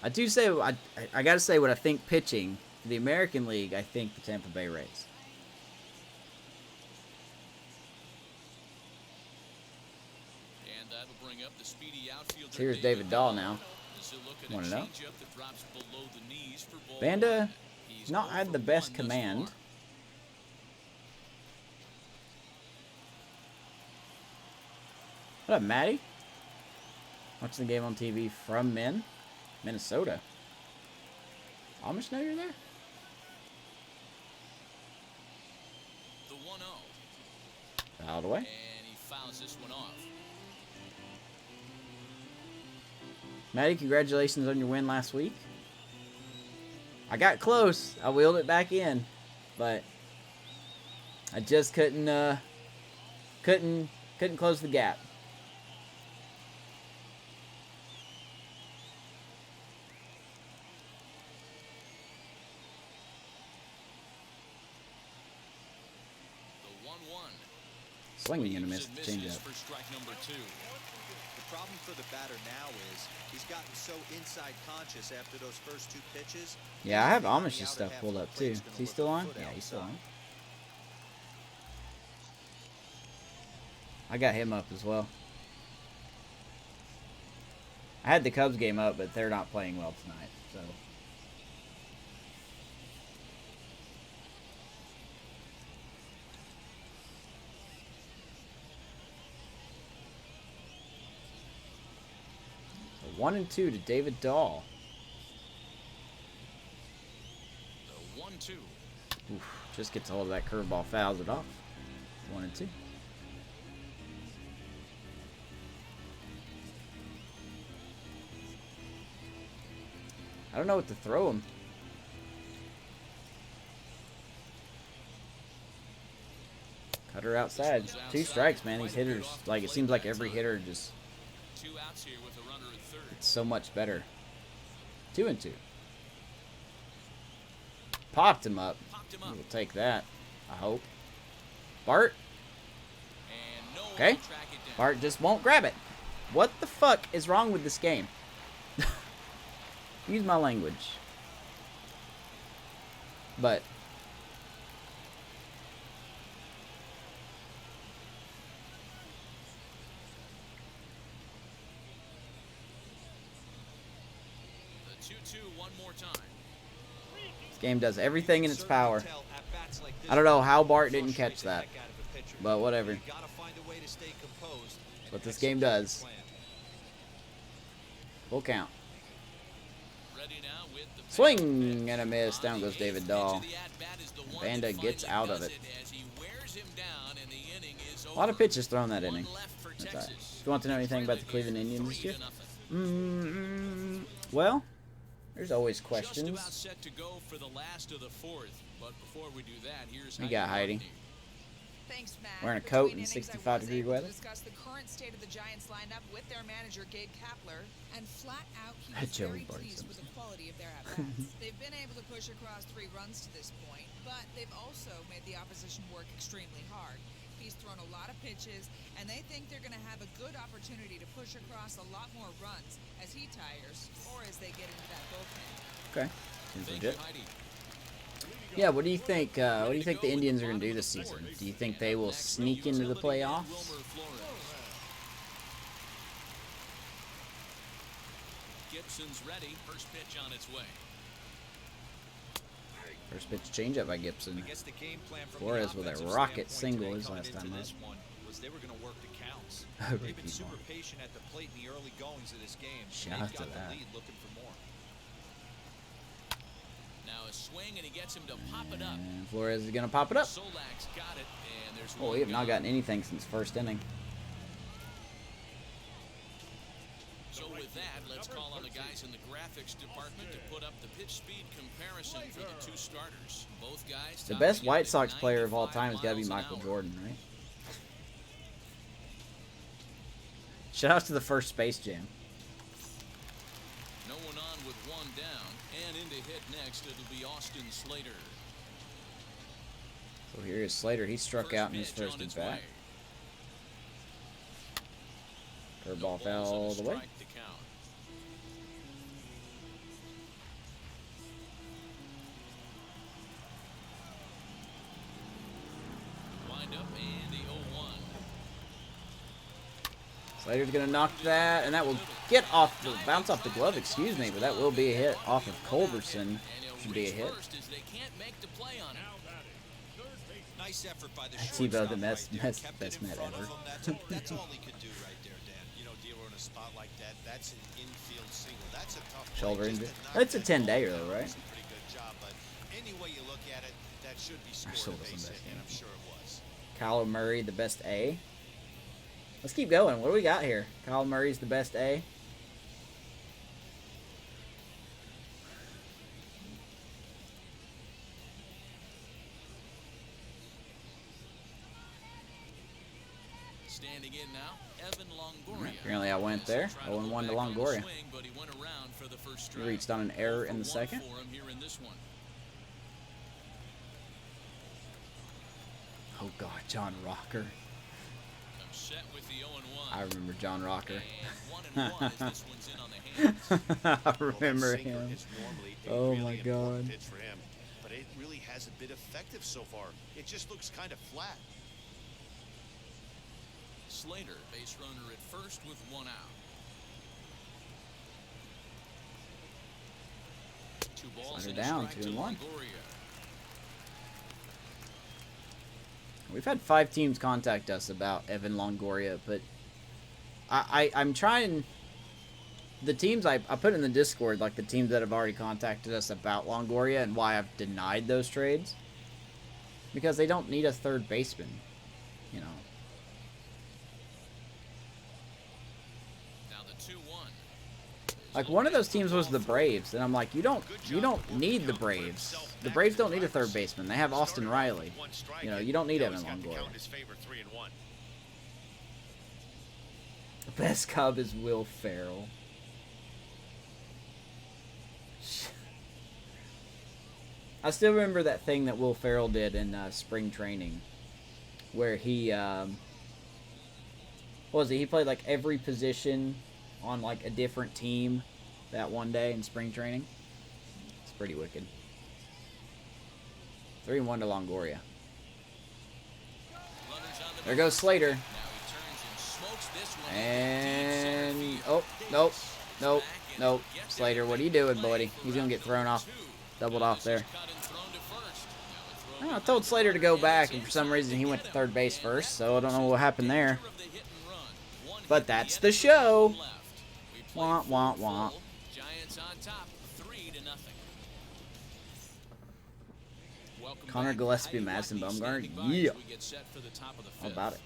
I do say, I got to say what I think pitching. For the American League, I think the Tampa Bay Rays. And that'll bbring up the speedy outfielder. So here's David Dahl now. As he'll look at a Wanna know? changeup that drops below the knees for ball Banda one. He's not 0 had for the best 1 thus command. far. What up, Matty? Watching the game on TV from Minnesota. Amish know you're there? The 1-0. Fouled away. And he fouls this one off. Matty, congratulations on your win last week. I got close. I wheeled it back in, but I just couldn't close the gap. The 1-1. Swinging and a miss. Swings and Change misses up. for strike number 2. The problem for the batter now is he's gotten so inside conscious after those first 2 pitches. Yeah, I have Anything on the Amish's outer stuff half pulled of up the plate too. is Is gonna he look still a on? foot Yeah, he's still outside. on. I got him up as well. I had the Cubs game up, but they're not playing well tonight, so. So 1-2 to David Dahl. The 1-2. Oof, just gets a hold of that curveball, fouls it off. 1-2. I don't know what to throw him. Cutter outside. 2 strikes, man. These hitters, like, it seems like every hitter just, 2 outs here with a runner at third. it's so much better. 2-2. Popped him up. Popped him up. We'll take that, I hope. Bart? And no one Okay. will track it down. Bart just won't grab it. What the fuck is wrong with this game? Use my language. But The 2-2 one more time. this game does everything in its Certainly power. tell at bats like this I don't know how Bart frustrate didn't catch the that, heck out of a pitcher. but whatever. You gotta find a way to stay composed and What this game execute your does. plan. Full count. ready now with the Swing and a miss. Down goes David Dahl. Banda gets out of it. A lot of pitches thrown that inning. That's all right. If you want to know anything about the Cleveland Indians this year, well, there's always questions. Just about set to go for the last of the fourth, but before we do that, here's We got Heidi. Thanks, Matt. Wearing a coat in 65-degree weather. Discuss the current state of the Giants lineup with their manager Gabe Kapler, and flat out he was Joey very pleased with the quality of their at-bats. They've been able to push across 3 runs to this point, but they've also made the opposition work extremely hard. He's thrown a lot of pitches, and they think they're going to have a good opportunity to push across a lot more runs as he tires or as they get into that bullpen. Okay, seems legit. Yeah, what do you think? What do you think the Indians are going to do this season? Do you think they will sneak into the playoffs? Gibson's ready. First pitch on its way. First pitch changeup by Gibson. I guess the game plan from Flores with a rocket single his last time this out. one was they were going to work the counts. They've been super patient at the plate in the early goings of this game. Shout out to They've got that. the lead, looking for more. Now a swing, and he gets him to pop it up. And Flores is going to pop it up. Solak's got it, and there's Oh, we have not gotten anything since first inning. So with that, let's call on the guys in the graphics department to put up the pitch speed comparison for the 2 starters. Both guys. The best White Sox player of all time has got to be Michael Jordan, right? Shout out to the first Space Jam. No one on with 1 down, and in to hit next, it'll be Austin Slater. So here is Slater. He struck out in his first at bat. Curveball fell all the way. Wind up and the 0-1. Slater's gonna knock that, and that will get off the bounce off the glove. Excuse me, but that will be a hit off of Culberson. Should be a hit. Nice effort by the Tebow, shortstop the best right there. Met Kept it in ever. front of him. That's all he could do right there, Dan. You know, dealer in a spot like that, that's an infield single. That's a tough play. Shoulder Just injury. to knock It's a that 10-dayer ball though, down right? is a pretty good job, but any way you look at it, that should be still scored a wasn't base best hit, and game. I'm sure it was. Kyle Murray, the best A. Let's keep going. What do we got here? Kyle Murray's the best A. Standing in now, Evan Longoria. Apparently I went there. 0-1 to Longoria. But he went around for the first He strike. reached on an error in the second. For him here in this one. Oh God, John Rocker. I'm set with the 0-1. I remember John Rocker. And 1-1 as this one's in on the hands. I remember Sinker him. is normally a Oh really my important God. pitch for him, but it really hasn't been effective so far. It just looks kind of flat. Slater, base runner at first with 1 out. 2 balls Slater and a down, strike 2-1. to Longoria. We've had 5 teams contact us about Evan Longoria, but I'm trying. The teams I put in the Discord, like the teams that have already contacted us about Longoria and why I've denied those trades, because they don't need a third baseman, you know. Now the 2-1. Like one of those teams was the Braves, and I'm like, you don't need the Braves. The Braves don't need a third baseman. They have Austin Riley. You know, you don't need Evan Longoria. The best Cub is Will Ferrell. I still remember that thing that Will Ferrell did in spring training, where he what was it? He played like every position on like a different team that one day in spring training. It's pretty wicked. 3-1 to Longoria. There goes Slater. And oh, nope. Slater, what are you doing, buddy? He's gonna get thrown off, doubled off there. I told Slater to go back, and for some reason he went to third base first, so I don't know what happened there. But that's the show. Wah, wah, wah. Giants on top, 3-1. Connor Gillespie, Madison Bumgarner. Yeah. How about it?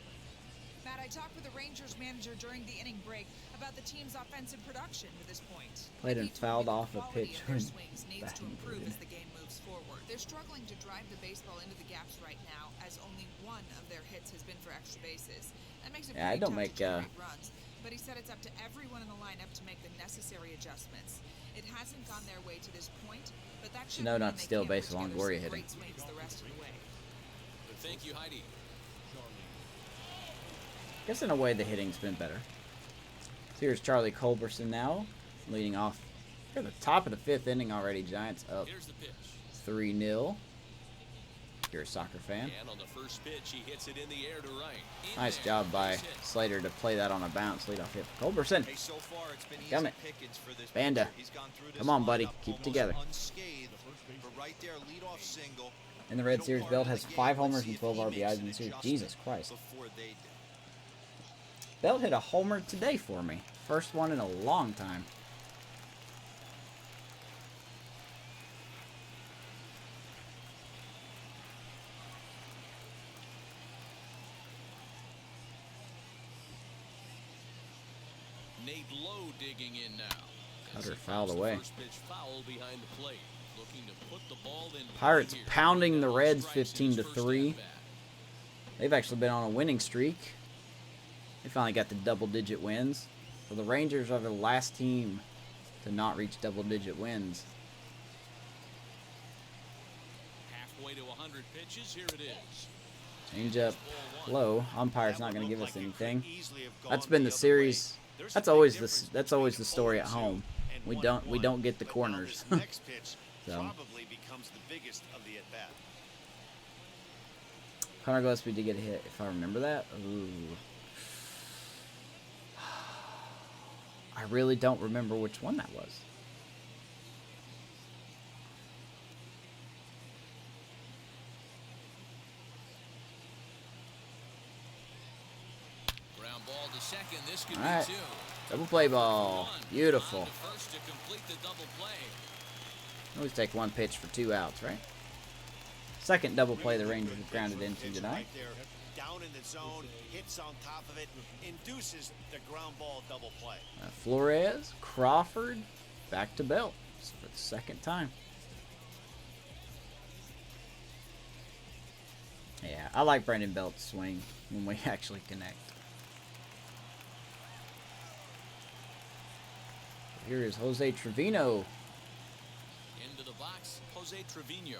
Matt, I talked with the Rangers manager during the inning break about the team's offensive production to this point. Played and He told fouled me the off a quality pitch of their when swings needs to batting improve good. as the game moves forward. They're struggling to drive the baseball into the gaps right now, as only one of their hits has been for extra bases. That makes it Yeah, I pretty don't tough make, to generate runs. But he said it's up to everyone in the lineup to make the necessary adjustments. It hasn't gone their way to this point, but that should No, mean not they steal can't base put along together Gloria some hitting. great swings the rest of the way. Thank you, Heidi. I guess in a way the hitting's been better. So here's Charlie Culberson now, leading off. We're at the top of the 5th inning already. Giants up Here's the pitch. 3-0. If you're a soccer fan. And on the first pitch, he hits it in the air to right. Nice job by Slater to play that on a bounce. Lead off hit for Culberson. Hey, so far it's been Damn easy it. pickings for this Banda. pitcher. He's gone through this Come on, buddy. lineup Keep almost together. unscathed, but right there, leadoff single. In the Red Middle Series, part Belt of has the game. 5 Let's homers see and if 12 he makes RBIs in an the series. adjustment Jesus Christ. before they do. Belt hit a homer today for me. First one in a long time. Nate Lowe digging in now. As Cutter he fouled pops the away. first pitch foul behind the plate. Looking to put the ball in Pirates here. pounding the All Reds strikes in his first 15-3. at-bat. They've actually been on a winning streak. They finally got the double-digit wins. So the Rangers are the last team to not reach double-digit wins. Halfway to 100 pitches, here it is. Change up Ball one. low. Umpire's That not one going to give looked us like it could anything. easily have gone That's been the other way. series. There's That's a big always difference that's always the between story at 0-2 home. and We 1-1. don't get the But now corners. this next pitch So. probably becomes the biggest of the at-bat. Connor Gillespie did get a hit, if I remember that. Ooh. I really don't remember which one that was. Ground ball to second. This could All right. be 2. Double play ball. One. Beautiful. On to first to complete the double play. Always take 1 pitch for 2 outs, right? Second double play the Rangers have grounded into Pitch tonight. right there, down in the zone, hits on top of it, induces the ground ball double play. Flores, Crawford, back to Belt for the second time. Yeah, I like Brandon Belt's swing when we actually connect. Here is Jose Trevino. Into the box, Jose Trevino.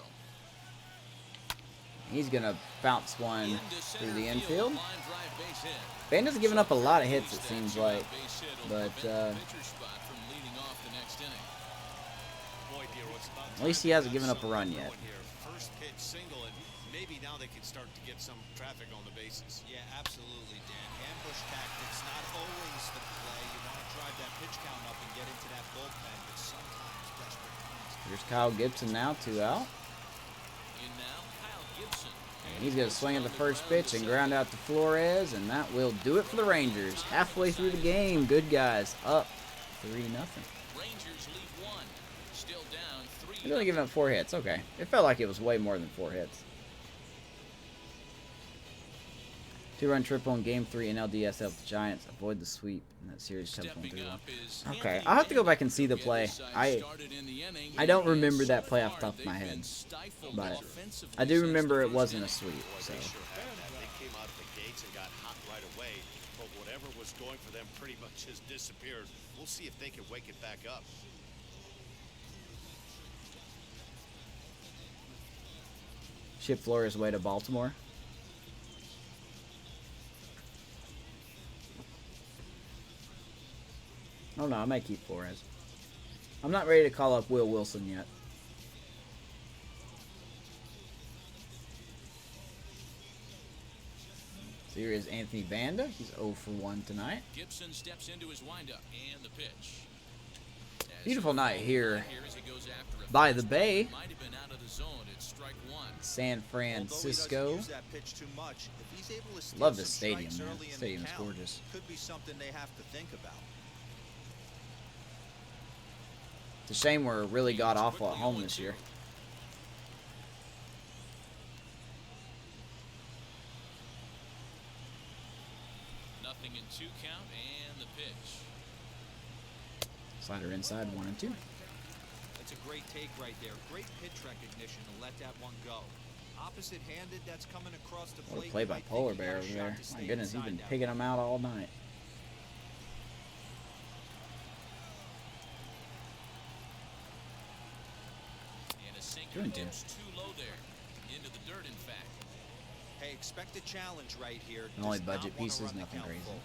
He's going to bounce one Into through center the field, infield. line drive base hit. Banda's given up a lot of hits, it That seems two-out like. base hit will But, prevent the pitcher's spot from leading off the next inning. Boy, dear, what's about At least he time hasn't we got given up a run something yet. going here. First pitch single, and maybe now they can start to get some traffic on the bases. Yeah, absolutely, Dan. Ambush tactics, not always the play. You want to drive that pitch count up and get into that bullpen, but sometimes desperate times. Here's Kyle Gibson now, 2 out. In now, Kyle Gibson. And he's going to swing at the first pitch and ground out to Flores, and that will do it for the Rangers. Halfway through the game, good guys, up 3-0. Rangers lead 1. Still down 3. He's only giving up 4 hits. Okay, it felt like it was way more than 4 hits. 2-run triple in Game 3 in LDS helped the Giants avoid the sweep in that series. Stepping 3-1. up is Okay, Anthony I'll have to go Banda. back and see the Get play. this side I started in the inning, don't and remember so that play off the far top of my they've head, been stifled but offensively I do since remember the it first wasn't a inning. sweep. Boy, So they sure had that. They came out of the gates and got hot right away, but whatever was going for them pretty much has disappeared. We'll see if they can wake it back up. ship Flores away to Baltimore. Oh no, I might keep Flores. I'm not ready to call up Will Wilson yet. So here is Anthony Banda. He's 0 for 1 tonight. Gibson steps into his windup and the pitch. As Beautiful he night falls here right as he goes after a by the fastball. bay. Might have been out of the zone. It's strike 1. San Although Francisco. he doesn't use that pitch too much, if he's able to steal Love this some stadium, strikes man. early in the Stadium's count, gorgeous. could be something they have to think about. It's a shame we're really god awful at home this year. 0-2 count and the pitch. Slider inside, 1-2. That's a great take right there. Great pitch recognition to let that one go. Opposite-handed, that's coming across the plate. What a play by I think Polar he Bear got a over shot there. to My stay goodness, he's inside been that picking one. them out all night. And a sinker 2-2. goes too low there. Into the dirt, in fact. Hey, expect a challenge right here. And only Does not budget wanna pieces, run the nothing count crazy. full.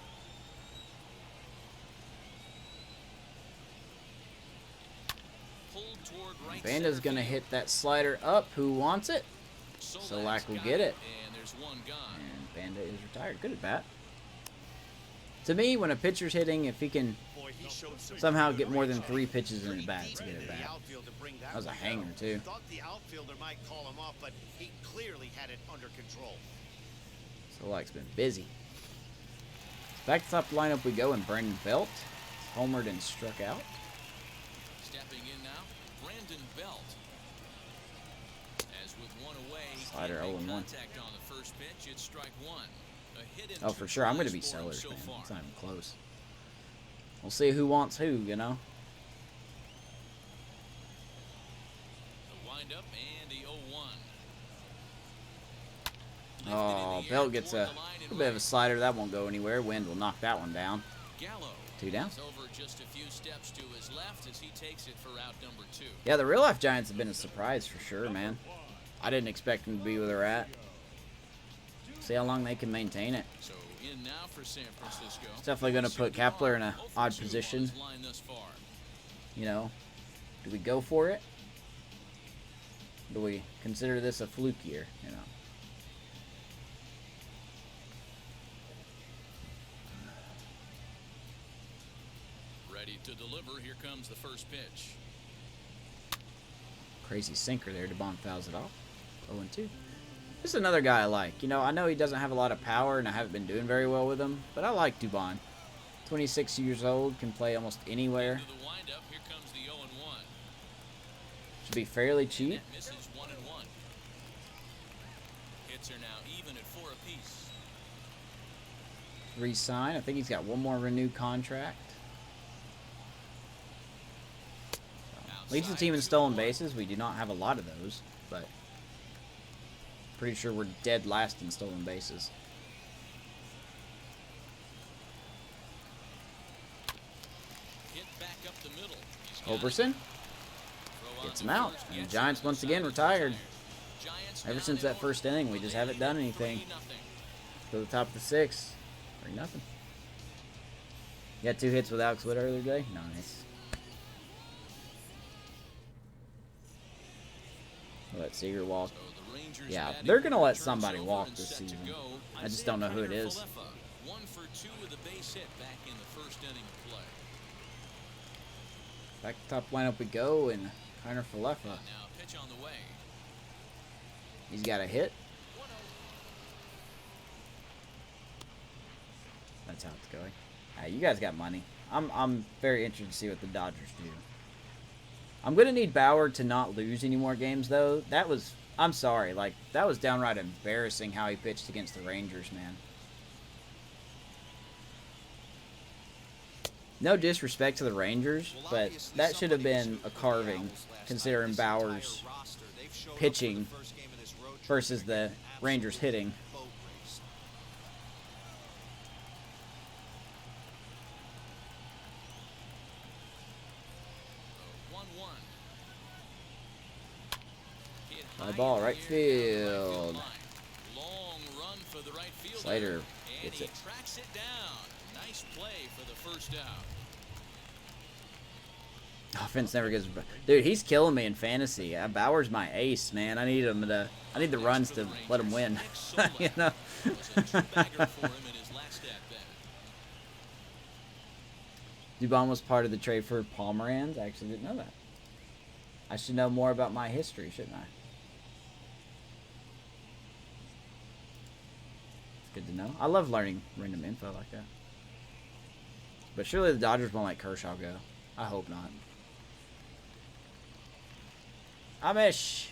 Pulled toward right Banda's center gonna field. hit that slider up. Who wants it? Solak's Solak will got get it. And there's one gone. And Banda is retired. Good at bat. To me, when a pitcher's hitting, if he can Boy, he showed some somehow good get more than range. 3 pitches in Pretty at bat, deep it's a good into at the bat. outfield to bring That was a one hanger, down. too. Thought the outfielder might call him off, but he clearly had it under control. Solak's been busy. Back to top lineup we go, and Brandon Belt homered and struck out. Stepping in now, Brandon Belt. As with one away, he Slider can't make 0-1. contact on the first pitch. It's strike one. A hit in Oh, 2 for sure. I'm going to be tries for him Sellers, so man. far. It's not even close. We'll see who wants who, you know? The windup and the 0-1. Oh, Belt gets a little bit of a slider. That won't go anywhere. Wind will knock that one down. Gallo 2 down. is over just a few steps to his left as he takes it for out number 2. Yeah, the real life Giants have been a surprise for sure, man. I didn't expect them to be where they're at. See how long they can maintain it. So in now for San Francisco. It's definitely going to put Kepler in an 0 for odd 2 on position. his line thus far. You know, do we go for it? Do we consider this a fluke year? You know. Ready to deliver. Here comes the first pitch. Crazy sinker there. DeBon fouls it off. 0-2. This is another guy I like. You know, I know he doesn't have a lot of power, and I haven't been doing very well with him, but I like Dubon. 26 years old, can play almost anywhere. Into the windup. Here comes the 0-1. Should be fairly cheap. That misses 1-1. Hits are now even at 4 apiece. Re-sign. I think he's got one more renewed contract. Leads the team in stolen bases. We do not have a lot of those, but pretty sure we're dead last in stolen bases. Hit back up the middle. He's got it. Culberson Throw on gets to him out. first, And gets Giants him to once the again side. retired. Giants Ever now since in that first inning, we just haven't done anything. 3-0. To the top of the 6. 3-0. You got 2 hits with Alex Wood earlier today? Nice. We'll let Seager walk. So the Rangers Yeah, batting they're going to let turns somebody over walk and this set to season. go. I just Isaiah don't know who it Kiner is. Falefa, 1 for 2 with a base hit back in the first inning of play. Back to top lineup we go, and Kiner Falefa. Now pitch on the way. He's got a hit. 1-0. That's how it's going. You guys got money. I'm very interested to see what the Dodgers do. I'm gonna need Bauer to not lose any more games, though. I'm sorry, like that was downright embarrassing how he pitched against the Rangers, man. No disrespect to the Rangers, Well, but obviously that should have somebody was been rooting a for the carving, Owls last night. considering This entire Bauer's roster, they've showed up for pitching the first game of this road trip. versus the They're Rangers absolutely hitting. boat raced. 1-1. Hit Fly high ball, in the right air down the right field. line. Long run for the right fielder. Slater And gets he it. tracks it down. Nice play for the first out. Offense never gets. Dude, he's killing me in fantasy. Bauer's my ace, man. I need him to. I need the runs to let him win. You know. Was a two-bagger for him in his last at-bat. Dubon was part of the trade for Pomeranz. I actually didn't know that. I should know more about my history, shouldn't I? It's good to know. I love learning random info like that. But surely the Dodgers won't let Kershaw go. I hope not. Amish,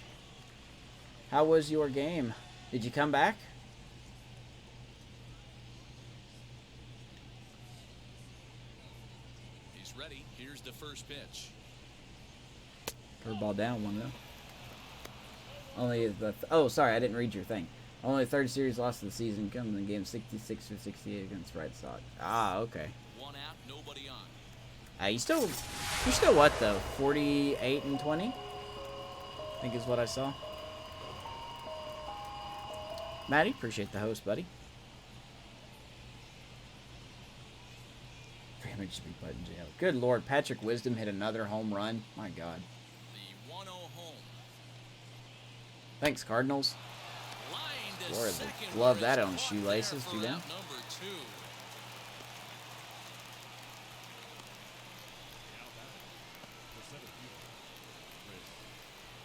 how was your game? Did you come back? ready. Here's the first pitch. Curveball down, 1-0. Only the oh, sorry, I didn't read your thing. Only the third series loss of the season comes in game 66 or 68 against Red Sox. Ah, okay. 1 out, nobody on. You're still what though? 48-20, I think is what I saw. Maddie, appreciate the host, buddy. Damage should be put in jail. Good Lord, Patrick Wisdom hit another home run. My God. The 1-0 home. Thanks, Cardinals. Line to Lord, second, they love where that it's on caught shoelaces, there do for they? out number 2.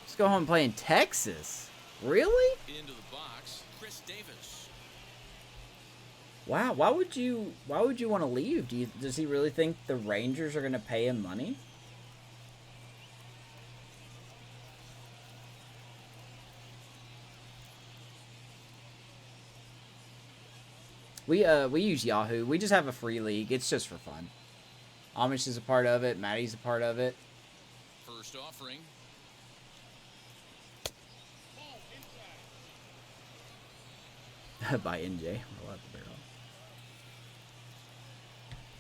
Let's go home and play in Texas. Really? Into the box, Chris Davis. Wow. Why would you want to leave? Does he really think the Rangers are going to pay him money? We use Yahoo. We just have a free league. It's just for fun. Amish is a part of it. Maddie's a part of it. First offering. By NJ. We'll have to bear off.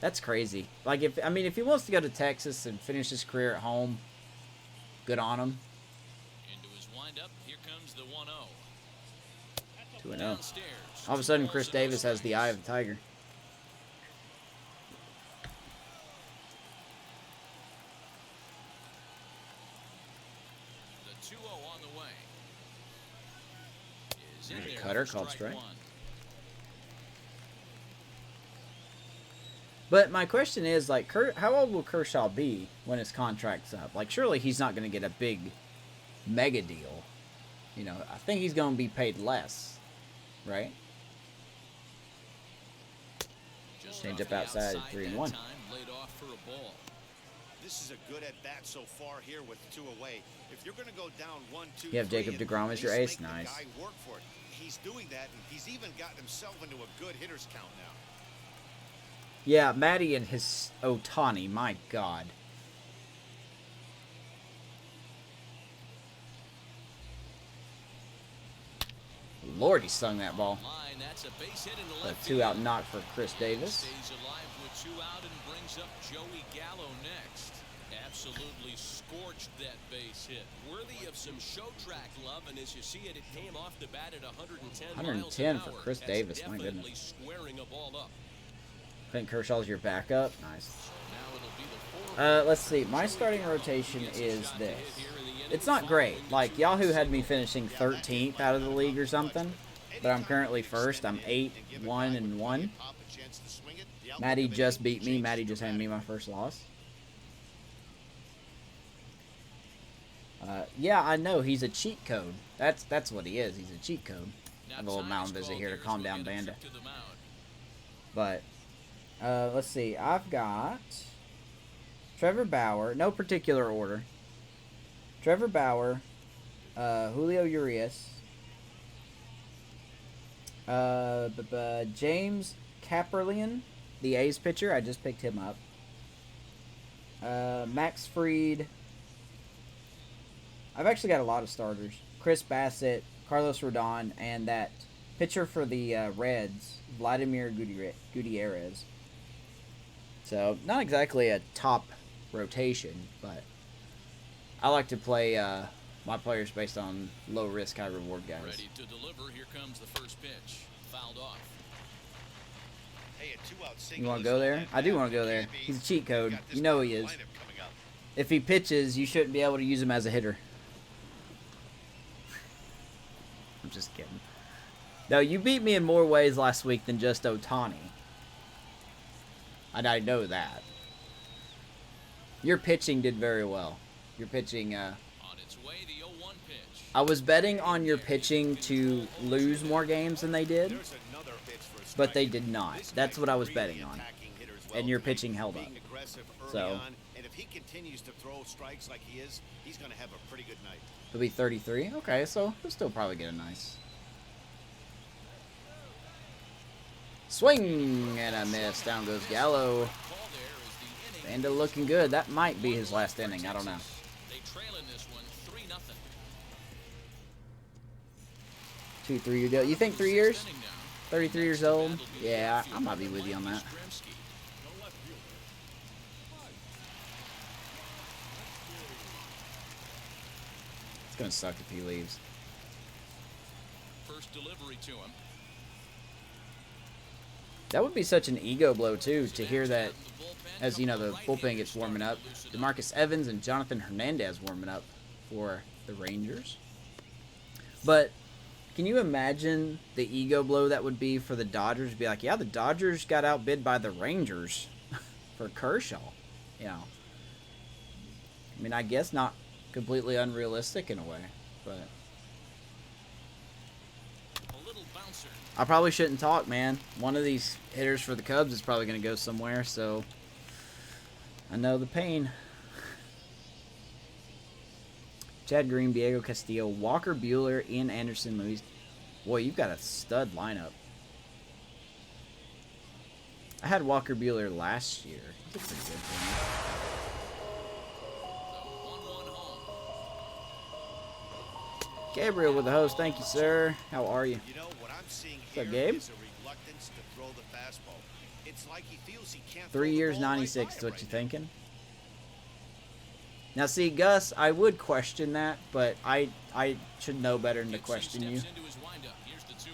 That's crazy. Like, if he wants to go to Texas and finish his career at home, good on him. Into his windup, here comes the 1-0. 2-0. Downstairs. All of a sudden, Chris Davis has the eye of the tiger. The 2-0 on the way. Is in There's a there cutter for called strike. 1. But my question is, like, how old will Kershaw be when his contract's up? Like, surely he's not going to get a big mega deal. You know, I think he's going to be paid less, right? Just Change off up the outside, outside 3-1. that time, laid off for a ball. This is a good at bat so far here with 2 away. If you're going to go down 1-2, You have Jacob 3, deGrom at as your least ace. make the Nice. guy work for it. He's doing that, and he's even gotten himself into a good hitter's count now. Yeah, Matty and his Otani, my God. Lord, he stung that ball. Line, that's a base hit in the A left 2-out field. knock for Chris Davis. Stays alive with 2 out and brings up Joey Gallo next. Absolutely scorched that base hit. Worthy of some show track love, and as you see it, it came off the bat at 110 miles an 110 hour. for Chris That's Davis, my definitely goodness. squaring a ball up. I think Kershaw's your backup. Nice. Now it'll be the 4. Let's see. My starting rotation is this. It's not great. Like, Yahoo had me finishing 13th out of the league or something. But I'm currently first. I'm 8-1-1. Maddie just beat me. Maddie just handed me my first loss. Yeah, I know. He's a cheat code. That's what he is. He's a cheat code. I have a little mound visit here to calm down Banda. But, let's see. I've got Trevor Bauer. No particular order. Trevor Bauer. Julio Urias. James Kaprielian, the A's pitcher. I just picked him up. Max Fried. I've actually got a lot of starters. Chris Bassett, Carlos Rodon, and that pitcher for the Reds, Vladimir Gutierrez. So, not exactly a top rotation, but I like to play my players based on low risk, high reward guys. Ready to deliver. Here comes the first pitch. Fouled off. Hey, a 2-out You single want is to go all there? that I do matters. want to go there. Can't be. He's a cheat code. Got this You know he lineup is. coming up. If he pitches, you shouldn't be able to use him as a hitter. I'm just kidding. No, you beat me in more ways last week than just Otani. And I know that. Your pitching did very well. Your pitching, On its way, the 0-1 pitch. I was betting on your pitching to lose more games than they did, There's another pitch for a but strike. they did not. This That's guy's what I was really betting on. attacking hitters well And your tonight, pitching held up. being aggressive early So- on, and if he continues to throw strikes like he is, he's going to have a pretty good night. It'll be 33. Okay, so he'll still probably get a nice swing and a miss. Down goes Gallo. Call there as the inning Banda looking good. That might be his last inning. I don't know. They trail in this one 3-0. 2-3 year deal. You think 3 years? 33 years old? Yeah, I might be with you on that. It's gonna suck if he leaves. First delivery to him. That would be such an ego blow too, to hear that, as you know, the bullpen gets warming up. DeMarcus Evans and Jonathan Hernandez warming up for the Rangers. But can you imagine the ego blow that would be for the Dodgers to be like, yeah, the Dodgers got outbid by the Rangers for Kershaw. You know, I mean, I guess not completely unrealistic in a way, but A little bouncer. I probably shouldn't talk, man. One of these hitters for the Cubs is probably going to go somewhere, so I know the pain. Chad Green, Diego Castillo, Walker Buehler, Ian Anderson, Luis. Boy, you've got a stud lineup. I had Walker Buehler last year. He's a pretty good player. 1-1 home. Gabriel with the host. Thank you, sir. How are you? You know what I'm seeing What's here up, Gabe? is a reluctance to throw the fastball. It's like he feels he can't 3 throw the years, ball right 96 by is him what you right now. thinking? Now, see, Gus, I would question that, but I should know better than to Gibson question you. steps into his windup. Here's the 2-1.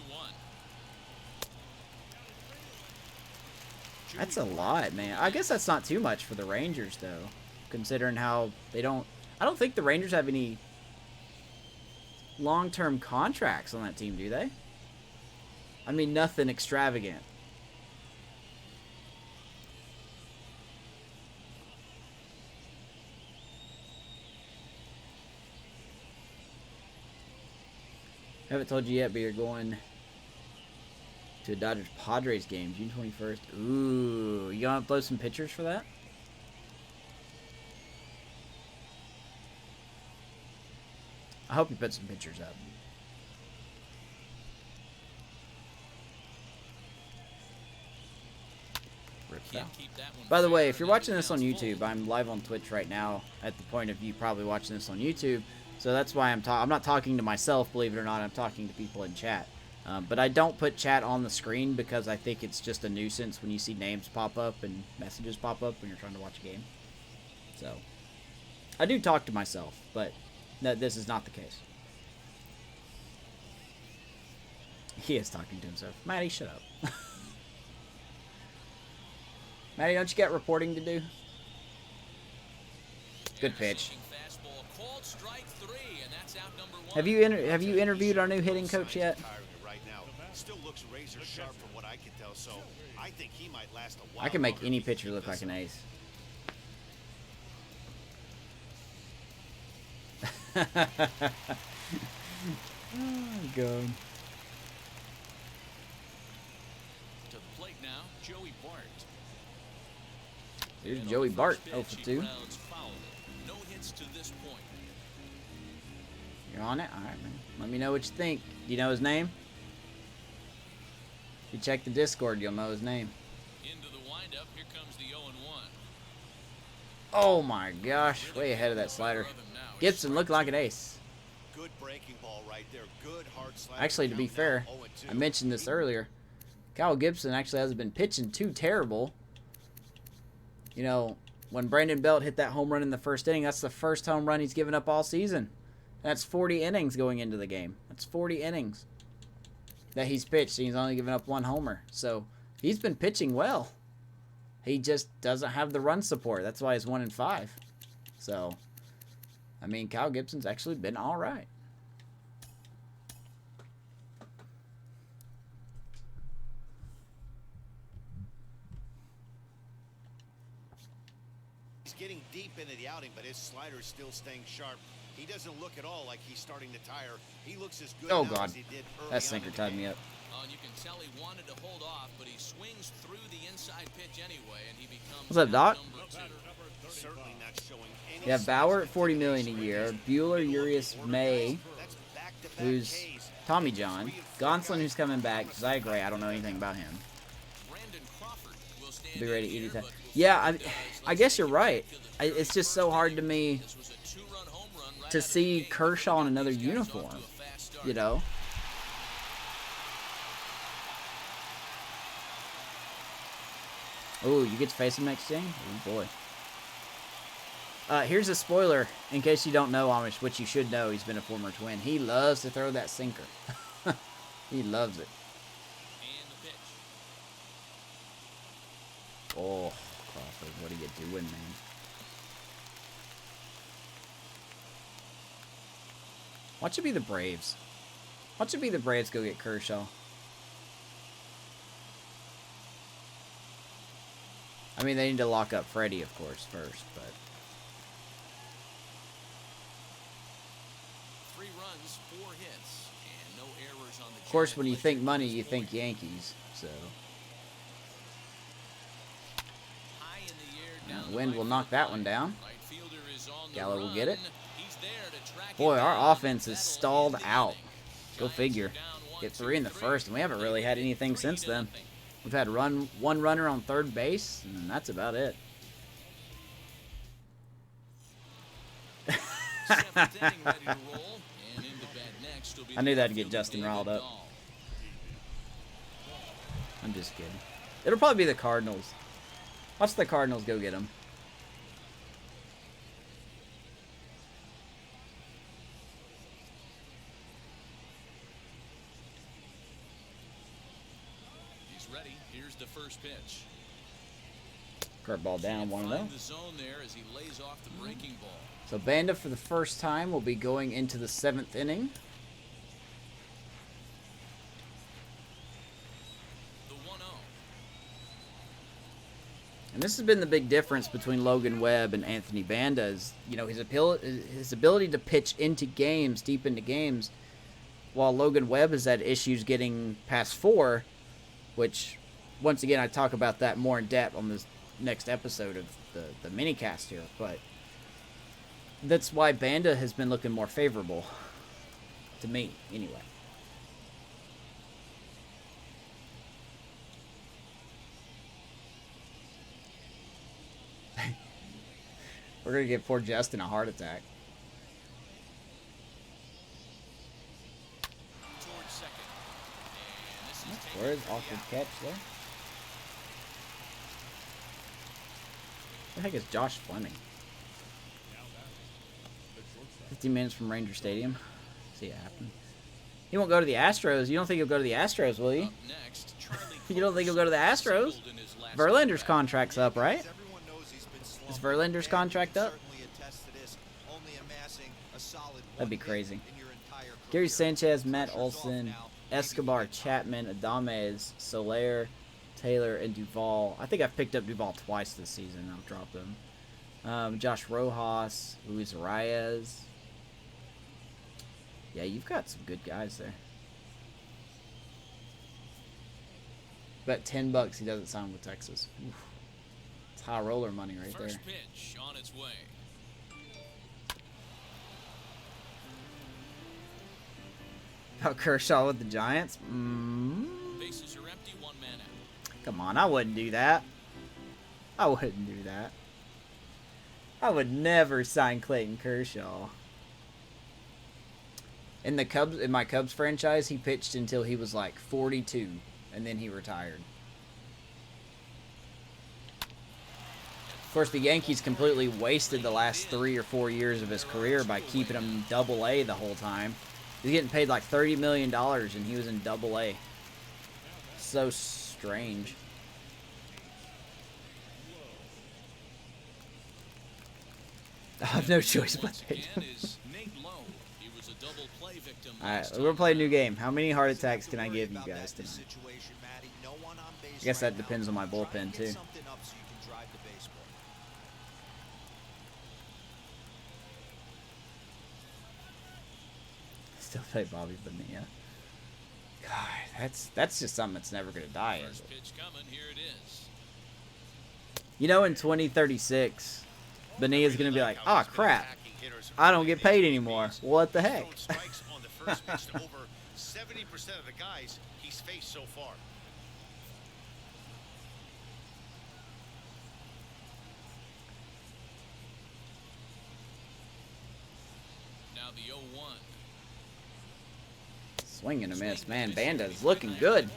That's a lot, man. I guess that's not too much for the Rangers, though, considering how they don't... I don't think the Rangers have any long-term contracts on that team, do they? I mean, nothing extravagant. Haven't told you yet, but you're going to a Dodgers Padres game, June 21st. Ooh, you gonna upload some pictures for that? I hope you put some pictures up. Rip foul. Can't keep that one By the way, fair, if you're and watching that this on becomes YouTube, full. I'm live on Twitch right now at the point of you probably watching this on YouTube. So that's why I'm not talking to myself, believe it or not. I'm talking to people in chat. But I don't put chat on the screen because I think it's just a nuisance when you see names pop up and messages pop up when you're trying to watch a game. So I do talk to myself, but this is not the case. He is talking to himself. Maddie, shut up. Maddie, don't you got reporting to do? Good pitch. Sinking fastball, called strike 3, and that's out number 1. Have you interviewed our new hitting coach yet? Tiring it right now. Still looks razor sharp from what I can tell, so I think he might last a while. I can make longer any if we pitcher keep look like this an up. ace. Oh, God. To the plate now, Joey Bart. Here's And on Joey the Bart, first 0 pitch, for he 2. grounds foul. No hits to this point. You're on it? Alright, man. Let me know what you think. Do you know his name? If you check the Discord, you'll know his name. Into the windup, here comes the 0-1. Oh my gosh, way ahead of that slider. Gibson looked like an ace. Good breaking ball right there. Good hard slider. Actually, to be Count fair, now, 0-2. I mentioned this earlier. Kyle Gibson actually hasn't been pitching too terrible. You know, when Brandon Belt hit that home run in the first inning, that's the first home run he's given up all season. That's 40 innings going into the game. That's 40 innings that he's pitched, and he's only given up 1 homer. So he's been pitching well. He just doesn't have the run support. That's why he's 1-5. So, I mean, Kyle Gibson's actually been all right. He's getting deep into the outing, but his slider is still staying sharp. He doesn't look at all like he's starting to tire. He looks as good Oh, now God. as he did early That on sinker in the tied game. me up. And you can tell he wanted to hold off, but he swings through the inside pitch anyway, and he becomes What's up, Doc? number 2. Certainly not showing any You have signs Bauer of at $40 million a fatigue. year. Bueller, Urias, May, That's back-to-back who's Ks. Tommy John. Gonsolin, who's coming back. Zyagray, I don't know anything about him. Brandon Crawford will Be ready to eat it. Yeah, I guess you're right. It's just so hard to me to see Kershaw in another uniform, you know? Oh, you get to face him next game? Oh, boy. Here's a spoiler, in case you don't know Amish, which you should know. He's been a former Twin. He loves to throw that sinker. He loves it. Oh, Crawford, what are you doing, man? Watch it be the Braves. Watch it be the Braves go get Kershaw. I mean, they need to lock up Freddie, of course, first, but... 3 runs, 4 hits, and no errors on the... Of course, when you think money, you think Yankees, so... Wind will knock that one down. Gallo will get it. Boy, our offense is stalled out. Go figure. Get 3 in the first, and we haven't really had anything since then. We've had one runner on third base, and that's about it. I knew that'd get Justin riled up. I'm just kidding. It'll probably be the Cardinals. Watch the Cardinals go get him. He's ready. Here's the first pitch. Curveball down, 1-0. The zone there as he lays off the breaking ball. So Banda, for the first time, will be going into the 7th inning. And this has been the big difference between Logan Webb and Anthony Banda is, you know, his ability to pitch into games, deep into games, while Logan Webb has had issues getting past 4, which, once again, I talk about that more in depth on this next episode of the minicast here, but that's why Banda has been looking more favorable to me, anyway. We're going to give poor Justin a heart attack. Where's awkward catch there? What the heck is Josh Fleming? 15 minutes from Ranger Stadium. See it happen. He won't go to the Astros. You don't think he'll go to the Astros, will you? You don't think he'll go to the Astros? Verlander's contract's up, right? Is Verlander's contract up? That'd be crazy. Gary Sanchez, Matt Olson, Escobar, Chapman, Adames, Soler, Taylor, and Duvall. I think I've picked up Duvall twice this season. I've dropped him. Josh Rojas, Luis Reyes. Yeah, you've got some good guys there. Bet $10 he doesn't sign with Texas. Oof. It's high roller money right there. First pitch on its way. About Kershaw with the Giants? Bases are empty, 1 man out. Come on, I wouldn't do that. I wouldn't do that. I would never sign Clayton Kershaw. In my Cubs franchise, he pitched until he was like 42, and then he retired. Of course, the Yankees completely wasted the last 3 or 4 years of his career by keeping him Double-A the whole time. He's getting paid like $30 million, and he was in Double-A. So strange. I have no choice but to pick him. Alright, we're gonna play a new game. How many heart attacks can I give you guys tonight? I guess that depends on my bullpen, too. Still play Bobby Bonilla. God, that's just something that's never gonna die, is it? You know, in 2036, Bonilla's gonna be like, "Oh crap, I don't get paid anymore. What the heck?" Over 70% of the guys he's faced so far. the 0-1. Swing and a miss. Man, Banda's looking good.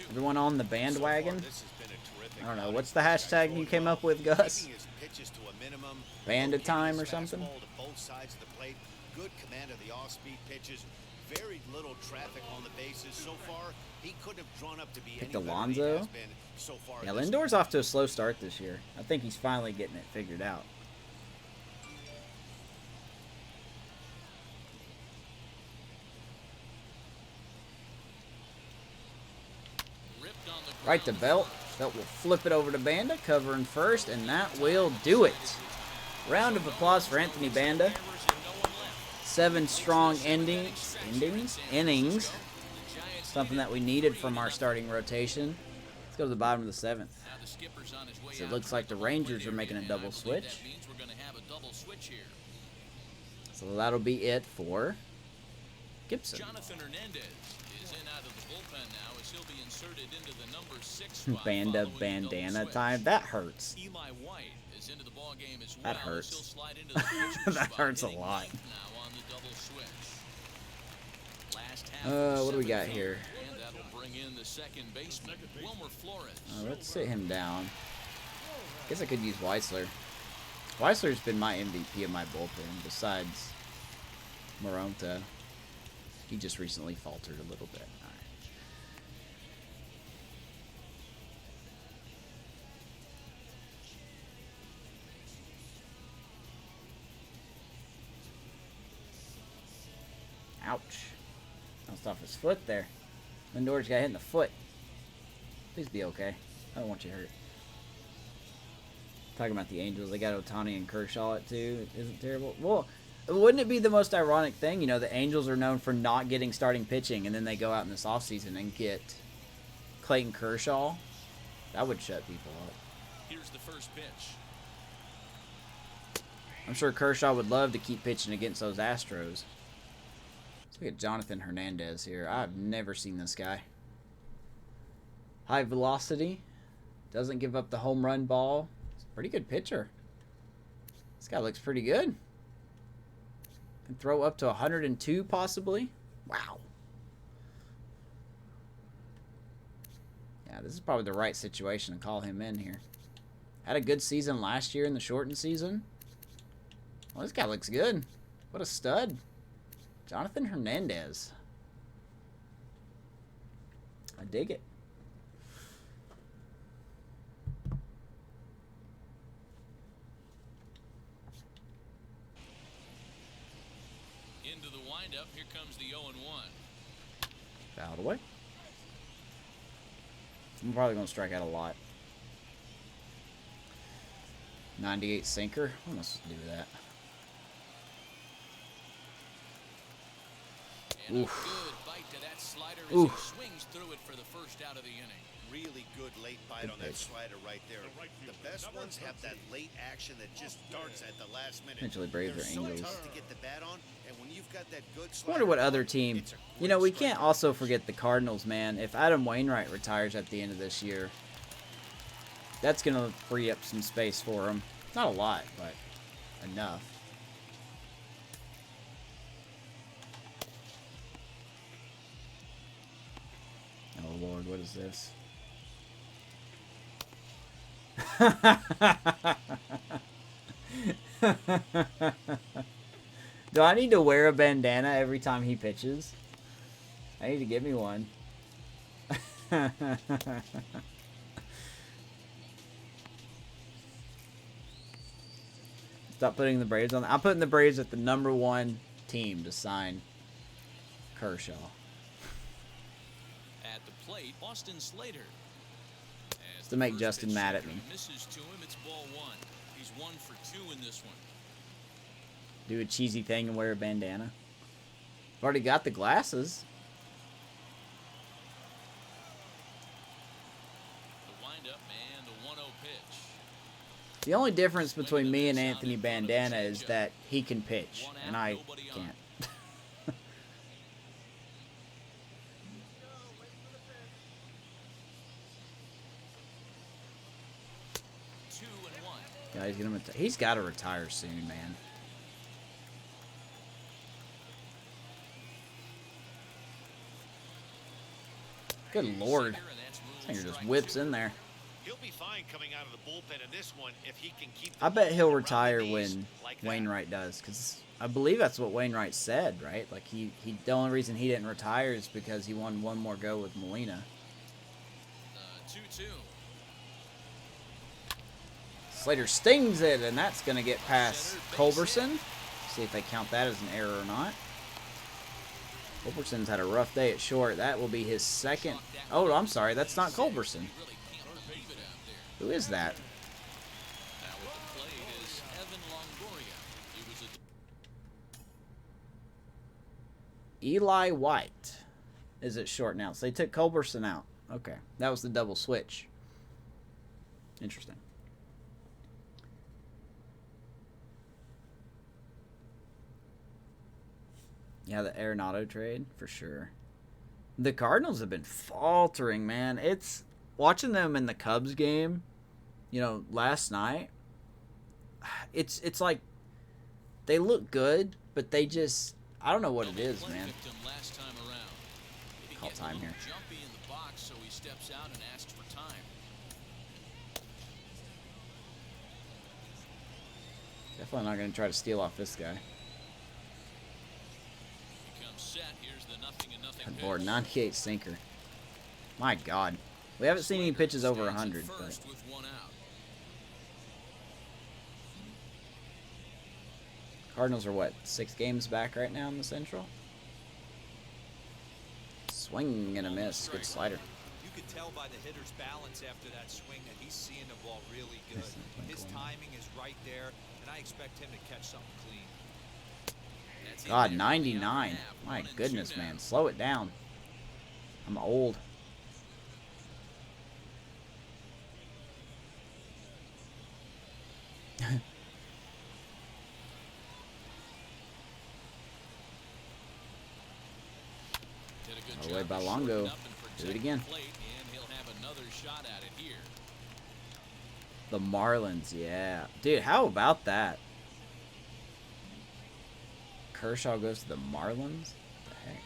Everyone on the bandwagon? I don't know. What's the hashtag you came up with, Gus? Banda time or something? Both sides of the plate. Good command of the off-speed pitches. Very little traffic on the bases so far. He couldn't have drawn up to be Picked any better than he Alonso. has been so far. Yeah, Lindor's off to a slow start this year. I think he's finally getting it figured out. Right to Belt. Belt will flip it over to Banda, covering first, and that will do it. Round of applause for Anthony Banda. 7 strong innings. Something that we needed from our starting rotation. Let's go to the bottom of the 7th. So it looks like the Rangers are making a double switch. So that'll be it for Gibson. Jonathan Hernandez is in out of the bullpen now as he'll be inserted into the number 6 spot. Banda bandana time. That hurts. Eli White is into the ball game as That well, hurts. as he'll slide into the pitcher's That spot, hurts a hitting lot. ninth now on the double switch. Last half What do we of the got 7th here? and that'll bring in the second baseman, Wilmer Flores. Let's sit him down. Guess I could use Weissler. Weissler's been my MVP of my bullpen, besides Moronta. He just recently faltered a little bit. All right. Ouch. Bounced off his foot there. Lindor's got hit in the foot. Please be okay. I don't want you hurt. Talking about the Angels, they got Ohtani and Kershaw at too. Isn't terrible. Well, wouldn't it be the most ironic thing? You know, the Angels are known for not getting starting pitching, and then they go out in this offseason and get Clayton Kershaw. That would shut people up. Here's the first pitch. I'm sure Kershaw would love to keep pitching against those Astros. Let's look at Jonathan Hernandez here. I've never seen this guy. High velocity. Doesn't give up the home run ball. He's a pretty good pitcher. This guy looks pretty good. Can throw up to 102 possibly. Wow. Yeah, this is probably the right situation to call him in here. Had a good season last year in the shortened season. Well, this guy looks good. What a stud. Jonathan Hernandez. I dig it. Into the windup, here comes the 0-1. Fouled away. I'm probably going to strike out a lot. 98 sinker. What must do that? And Oof. a good bite to that slider as Oof. he swings through it for the first out of the inning. Really good late bite Good on that pitch. slider right there. The best ones have that late action that just starts at the last minute. Potentially Braves They're or so Angels. tough to get the bat on, and when you've got that good I slider, wonder what other team. it's a You know, we great can't strike. also forget the Cardinals, man. If Adam Wainwright retires at the end of this year, that's going to free up some space for him. Not a lot, but enough. Oh, Lord, what is this? Do I need to wear a bandana every time he pitches? I need to get me one. Stop putting the Braves on. I'm putting the Braves at the #1 team to sign Kershaw. At the plate, Austin Slater. As To the make first Justin pitch mad at Slater me. misses to him, it's ball 1. He's 1 for 2 in this one. Do a cheesy thing and wear a bandana. I've already got the glasses. The windup and the 1-0 pitch. The only difference between me and Anthony Bandana is that he can pitch, and I can't. 2-1. Guys, he's got to retire soon, man. Good lord. This thing just whips in there. He'll be fine coming out of the bullpen in this one if he can keep the I bet he'll ball around retire the knees when like that. Wainwright does, because I believe that's what Wainwright said, right? Like the only reason he didn't retire is because he won one more go with Molina. 2-2. Slater stings it, and that's going to get past Culberson. See if they count that as an error or not. Culberson's had a rough day at short. That will be his second. Oh, I'm sorry. That's not Culberson. Who is that? Now with the plate is Evan Longoria. He was a Eli White is at short now. So they took Culberson out. Okay. That was the double switch. Interesting. Yeah, the Arenado trade, for sure. The Cardinals have been faltering, man. It's watching them in the Cubs game, you know, last night. It's like they look good, but they just, I don't know what it is, man. last time around. Call time here. Jumpy in the box, so he steps out and asks for time. Definitely not going to try to steal off this guy. Set. Here's the 0-0 Good board, 98 sinker. My God. We haven't seen any pitches over 100. But First with one out. Cardinals are what, 6 games back right now in the Central? Swing and a miss. Good slider. You could tell by the hitter's balance after that swing that he's seeing the ball really good. His timing is right there, and I expect him to catch something clean. God, 99. My goodness, man. Slow it down. I'm old. All the way by Longo. Do it again. The Marlins, yeah. Dude, how about that? Kershaw goes to the Marlins? What the heck?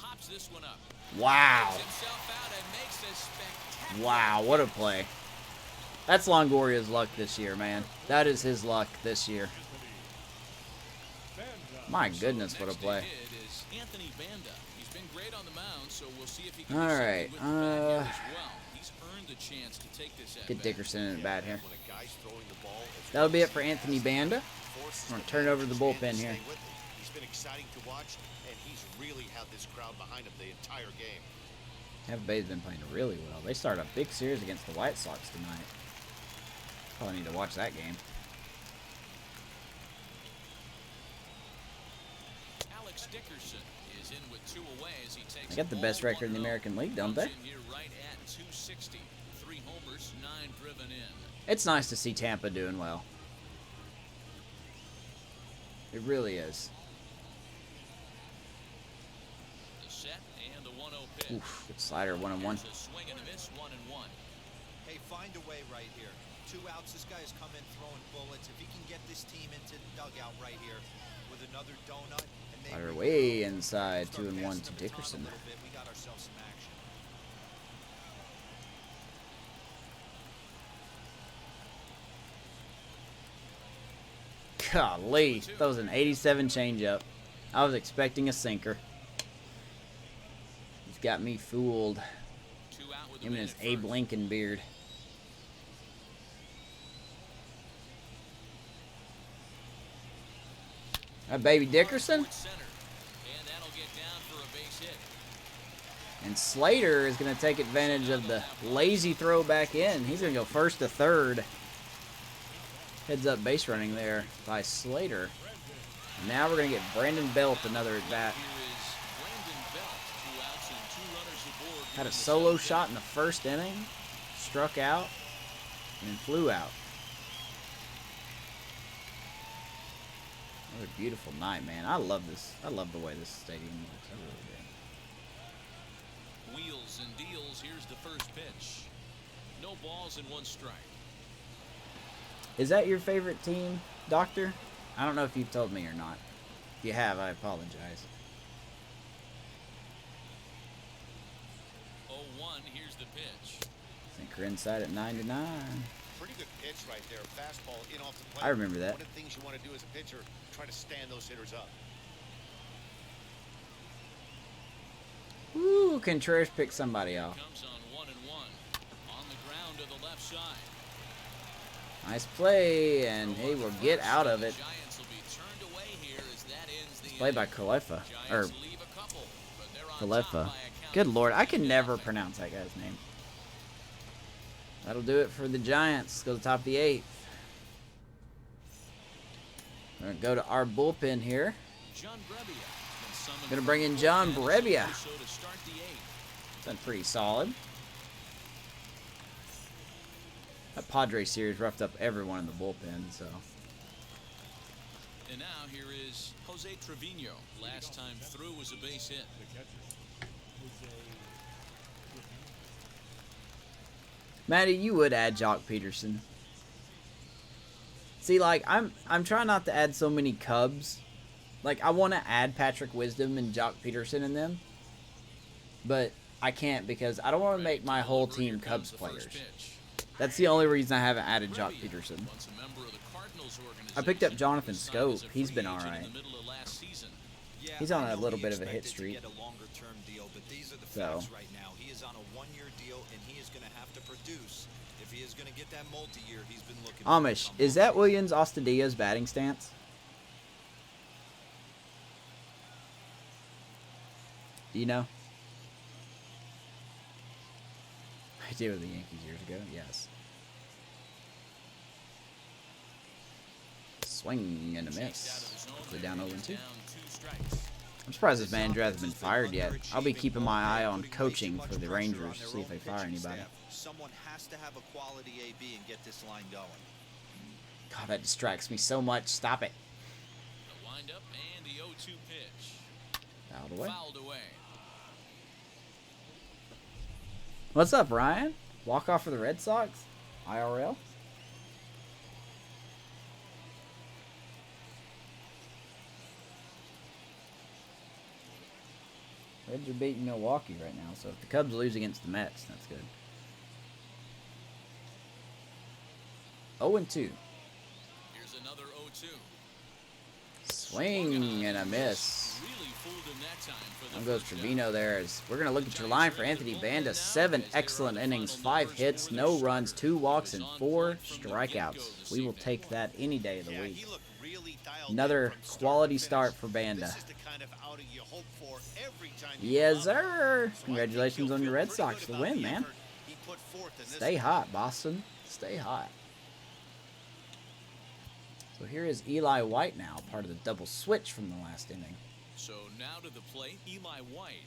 Pops this one up. Wow. Wow, what a play. That's Longoria's luck this year, man. That is his luck this year. My goodness, what a play. Anthony Banda. He's been great on the mound, so we'll see if he can All right. He's earned the chance to take this Get Dickerson in the bat here. When a guy's throwing the ball as That'll be it for Anthony Banda. forces I'm gonna the turn it over to the batters bullpen to here. stay with it. He's been exciting to watch, and he's really had this crowd behind him the entire game. Tampa Bay's been playing really well. They started a big series against the White Sox tonight. Probably need to watch that game. Alex Dickerson is in with 2 away as he takes They got the best record in the American League, don't they? Here right at 260. 3 homers, 9 driven in. It's nice to see Tampa doing well. It really is. The set and the 1-0 pitch. Oof, good slider, 1-1. There's a swing and a miss, 1-1. Hey, find a way right here. 2 outs. This guy is coming throwing bullets. If he can get this team into the dugout right here with another donut, and they Slider way inside, 2-1 to Dickerson. We got ourselves some action. Golly, that was an 87 changeup. I was expecting a sinker. He's got me fooled. 2 out with a Him and his man at Abe first. Lincoln beard. That baby Dickerson. Center. And that'll get down for a base hit. And Slater is going to take advantage of the lazy throw back in. He's going to go first to third. Heads up base running there by Slater. And now we're going to get Brandon Belt another at bat. Here is Brandon Belt. 2 outs and 2 runners aboard. Had a solo shot in the first inning. Struck out. And then flew out. Another beautiful night, man. I love this. I love the way this stadium looks. I really do. Wheels and deals. Here's the first pitch. No balls and 1 strike. Is that your favorite team, Doctor? I don't know if you've told me or not. If you have, I apologize. 0-1. Here's the pitch. Sinker inside at 99. Pretty good pitch right there. Fastball in off the plate. I remember that. One of the things you want to do as a pitcher, try to stand those hitters up. Ooh, Contreras picked somebody off. Comes on 1-1. On the ground to the left side. Nice play, and he will get out of it. Giants will be turned away here as that ends the Played by inning. Kalefa. Or Giants leave a couple, but they're on top Kalefa. by a count Good of lord, I can 3-0. never pronounce that guy's name. That'll do it for the Giants. Go to the top of the 8th. We're going to go to our bullpen here. John Brebbia been summoned Gonna from bring in the John bullpen Brebbia. so to start the 8th. Done pretty solid. That Padres series roughed up everyone in the bullpen, so. And now here is Jose Trevino. Last time through was a base hit. Maddie, you would add Jock Peterson. See, like, I'm trying not to add so many Cubs. Like, I want to add Patrick Wisdom and Jock Peterson in them. But I can't because I don't want to make my whole team Cubs players. That's the only reason I haven't added Jock Peterson. I picked up Jonathan Scope. He's been alright. He's on a little bit of a hit streak. So. Right now. He is on a 1-year deal, and he is going to have to produce. If he is going to get that multi-year, he's been looking. Amish, is that Williams Ostadia's batting stance? Do you know? I did with the Yankees years ago, yes. Swing and a miss. Hopefully down 0-2. I'm surprised this manager hasn't been fired yet. I'll be keeping my eye on coaching for the Rangers to see if they fire anybody. Someone has to have a quality AB and get this line going. God, that distracts me so much. Stop it. The windup and the 0-2 pitch. Out of the way. Fouled away. What's up, Ryan? Walk off for the Red Sox? IRL? Reds are beating Milwaukee right now, so if the Cubs lose against the Mets, that's good. 0-2. Here's another 0-2. Swing and a miss. Really fooled him that time for the Down goes first Trevino there. As we're going to look at your line for Anthony Banda. 7 excellent innings, 5 hits, no runs, 2 walks, and 4 strikeouts. We will take that any day of the week. Another quality start for Banda. Yes, sir. Congratulations on your Red Sox for the win, man. Stay hot, Boston. Stay hot. So here is Eli White now, part of the double switch from the last inning. So now to the plate, Eli White.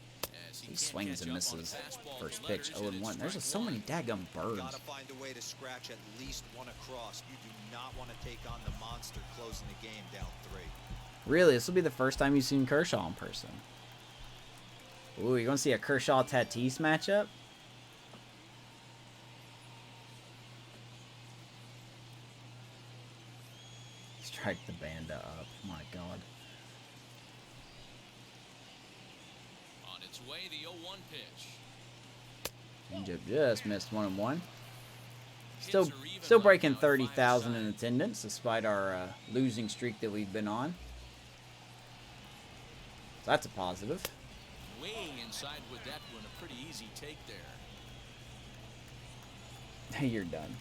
As He can't swings catch and up on a misses. fastball First for pitch, letters, and 0-1. it's There's just so strike many daggum birds. Got to find a way to scratch at least one across. You do not want to take on the monster closing the game down 3. Really, this will be the first time you've seen Kershaw in person. Ooh, you're going to see a Kershaw-Tatis matchup? Strike the Banda up. My God. On its way, the 0-1 pitch. Changeup just missed 1-1. Still breaking 30,000 in attendance despite our losing streak that we've been on. So that's a positive. Weighing inside with that one, a pretty easy take there. You're done.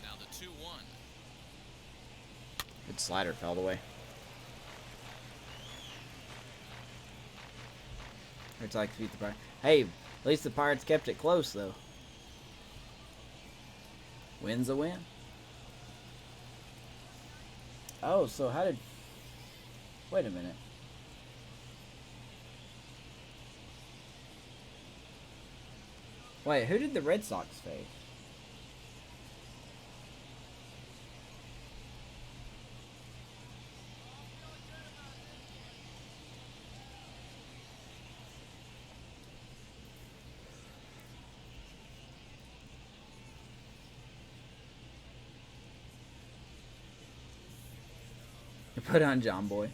Now the 2-1. Good slider, fell away. It's like beat the Pirates. Hey, at least the Pirates kept it close, though. Win's a win. Oh, so how did... Wait a minute. Wait, who did the Red Sox face? Put on John Boy.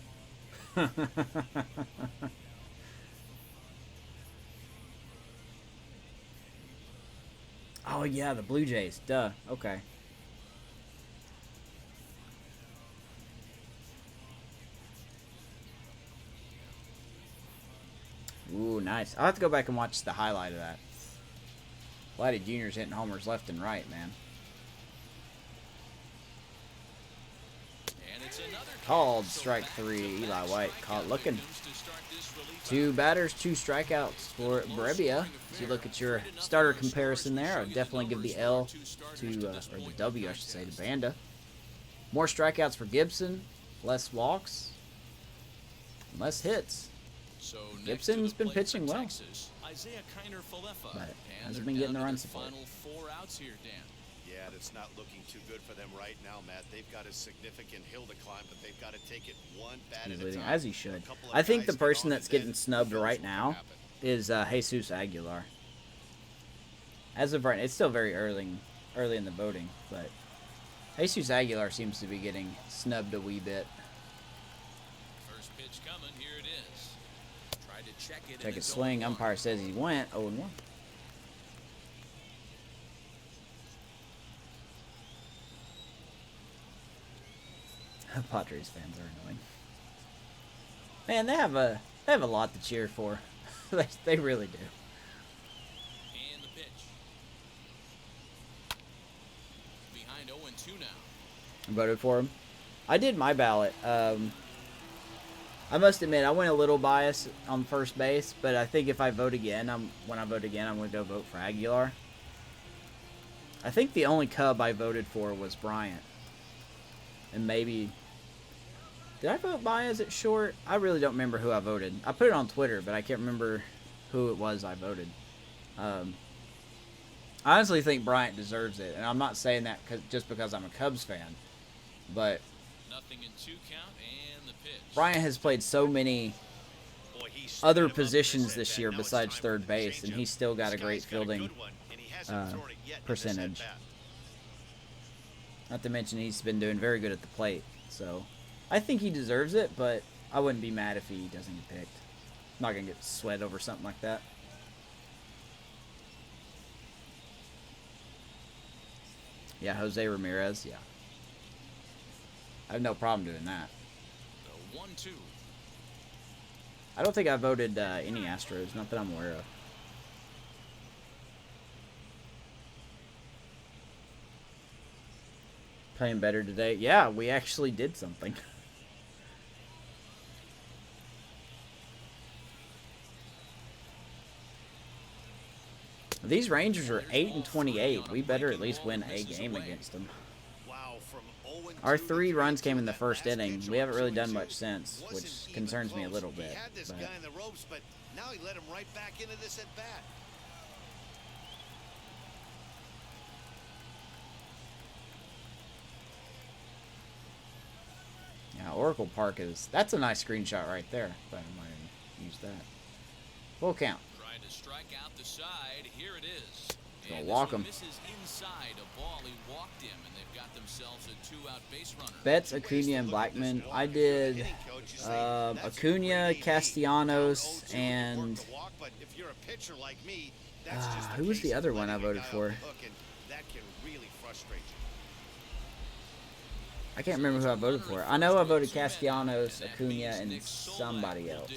Oh yeah, the Blue Jays. Duh. Okay. Ooh, nice. I'll have to go back and watch the highlight of that. Vladdy Jr.'s hitting homers left and right, man. And it's another Called strike 3. Eli White caught looking. 2 batters, 2 strikeouts for Brebbia. As you look at your starter comparison there, I'd definitely give the L to, or the W, I should say, to Banda. More strikeouts for Gibson, less walks, less hits. So Gibson's been pitching well, but hasn't been getting the run support. Final 4 outs here, Dan. Yeah, it's not looking too good for them right now, Matt. They've got a significant hill to climb, but they've got to take it one bat at a time. As he should. I think the person that's getting snubbed right now is Jesus Aguilar. As of right, it's still very early in the voting, but Jesus Aguilar seems to be getting snubbed a wee bit. First pitch coming, here it is. Tried to check it. Check his swing. Umpire says he went 0-1. Padres fans are annoying. Man, they have a lot to cheer for. they really do. And the pitch. Behind 0-2 now. I voted for him. I did my ballot. I must admit, I went a little biased on first base, but I think if I vote again, when I vote again, I'm going to go vote for Aguilar. I think the only Cub I voted for was Bryant. And maybe... Did I vote Baez at short? I really don't remember who I voted. I put it on Twitter, but I can't remember who it was I voted. I honestly think Bryant deserves it, and I'm not saying that just because I'm a Cubs fan. But nothing in 2 count and the pitch. Bryant has played so many other positions this year besides third base, and he's still got a great fielding percentage. Not to mention he's been doing very good at the plate. So I think he deserves it, but I wouldn't be mad if he doesn't get picked. I'm not going to get sweat over something like that. Yeah, Jose Ramirez, yeah. I have no problem doing that. The 1-2. I don't think I voted any Astros, not that I'm aware of. Playing better today. Yeah, we actually did something. These Rangers are 8-28. We better at least win a game against them. Our 3 runs came in the first inning. We haven't really done much since, which concerns me a little bit. He had this guy in the ropes, but now he let him right back into this at bat. Yeah, Oracle Park is... That's a nice screenshot right there. But I might even use that. Full count. Trying to strike out the side. Here it is. Gonna And walk this one him. misses inside a ball. He walked him, and they've got themselves a 2-out base runner. Betts, Acuna, and Blackman. I did Acuna, Castellanos, and... who was the other one I voted for? I can't remember who I voted for. I know I voted Castellanos, Acuna, and somebody else.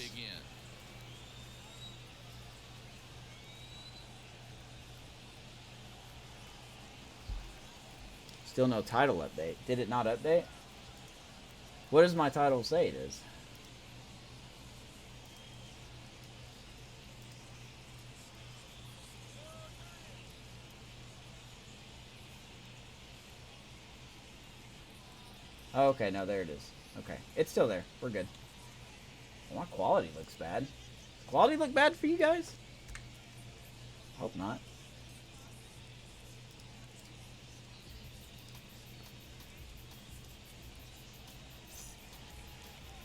Still no title update. Did it not update? What does my title say it is? Oh, okay, no, there it is. Okay, it's still there. We're good. Well, my quality looks bad. Does quality look bad for you guys? Hope not.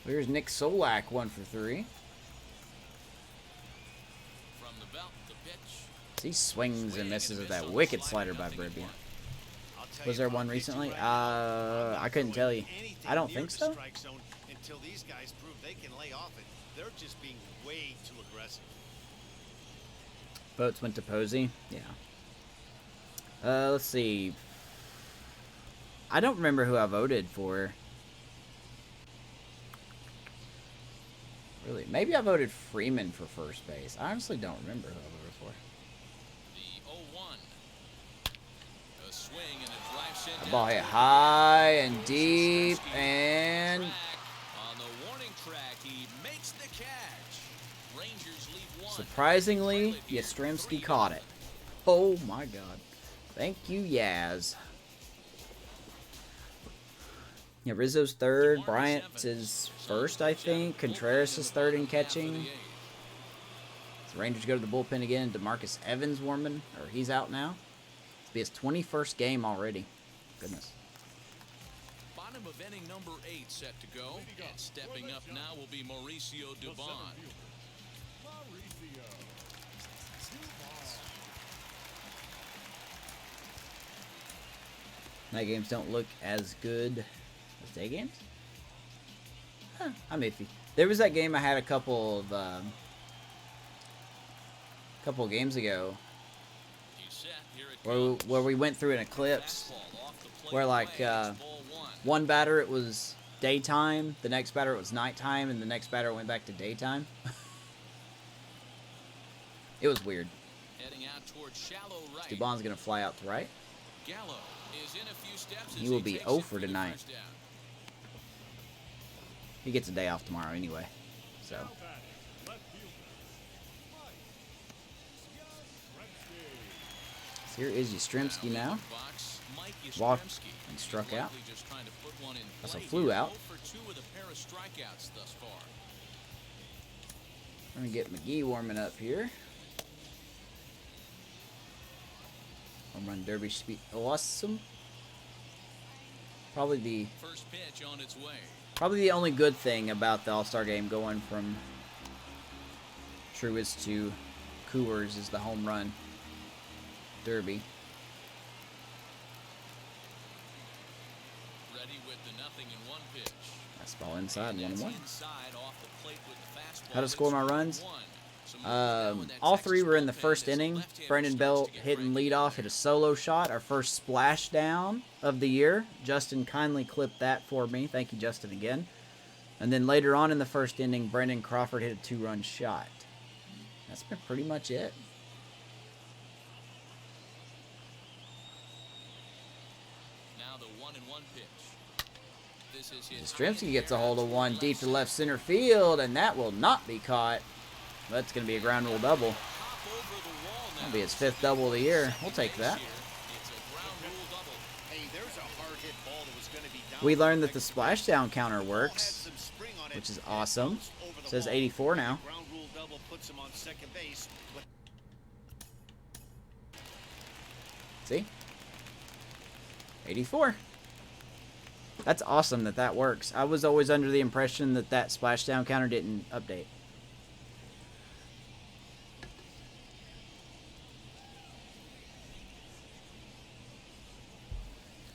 Here's Nick Solak, 1 for 3. From the belt, the pitch. He swings and misses with that wicked slider by Brebbia. tell Was you, there Bob, one Casey, recently? right now, I couldn't tell you. anything I don't near think the so. strike zone until these guys prove they can lay off it. They're just being way too aggressive. Votes went to Posey. Yeah. Let's see. I don't remember who I voted for. Really? Maybe I voted Freeman for first base. I honestly don't remember who I voted for. The 0-1. A swing and a drive sent The down ball hit toward the high right. and deep, Yastrzemski and on the warning track, he makes the catch. Rangers lead 1. surprisingly, Yastrzemski caught it. Oh my God. Thank you, Yaz. Yeah, Rizzo's third. Bryant's is first, I think. Contreras is third in catching. So Rangers go to the bullpen again. DeMarcus Evans warming, or he's out now. It'll be his 21st game already. Goodness. Bottom of inning number 8 set to go. And stepping up now will be Mauricio Dubon. Night games don't look as good as day games. Huh, I'm iffy. There was that game I had a couple of games ago where we went through an eclipse where like one batter it was daytime, the next batter it was nighttime, and the next batter went back to daytime. It was weird. Heading out towards shallow right. Dubon's gonna fly out to right. Gallo is in a few steps. He will be 0 for tonight. He gets a day off tomorrow anyway, so. Here is Yastrzemski now. Walked and struck out. That's a flew out. We're going to get McGee warming up here. Home run derby speed. Awesome. Probably the first pitch on its way. Probably the only good thing about the All-Star game going from Truist to Coors is the home run derby. Ready with the 0-1 pitch. That's ball inside, 1-1. Inside off the plate with the fastball. How to score my runs? All three were in the first inning. Brandon Belt hitting leadoff, hit a solo shot, our first splash down of the year. Justin kindly clipped that for me. Thank you, Justin, again. And then later on in the first inning, Brandon Crawford hit a 2-run shot. That's been pretty much it. Now the 1-1 pitch. This is his Yastrzemski gets a hold of one deep to left center field, and that will not be caught. That's going to be a ground rule double. That'll be his 5th double of the year. We'll take that. We learned that the splashdown counter works, which is awesome. It says 84 now. See? 84. That's awesome that that works. I was always under the impression that that splashdown counter didn't update.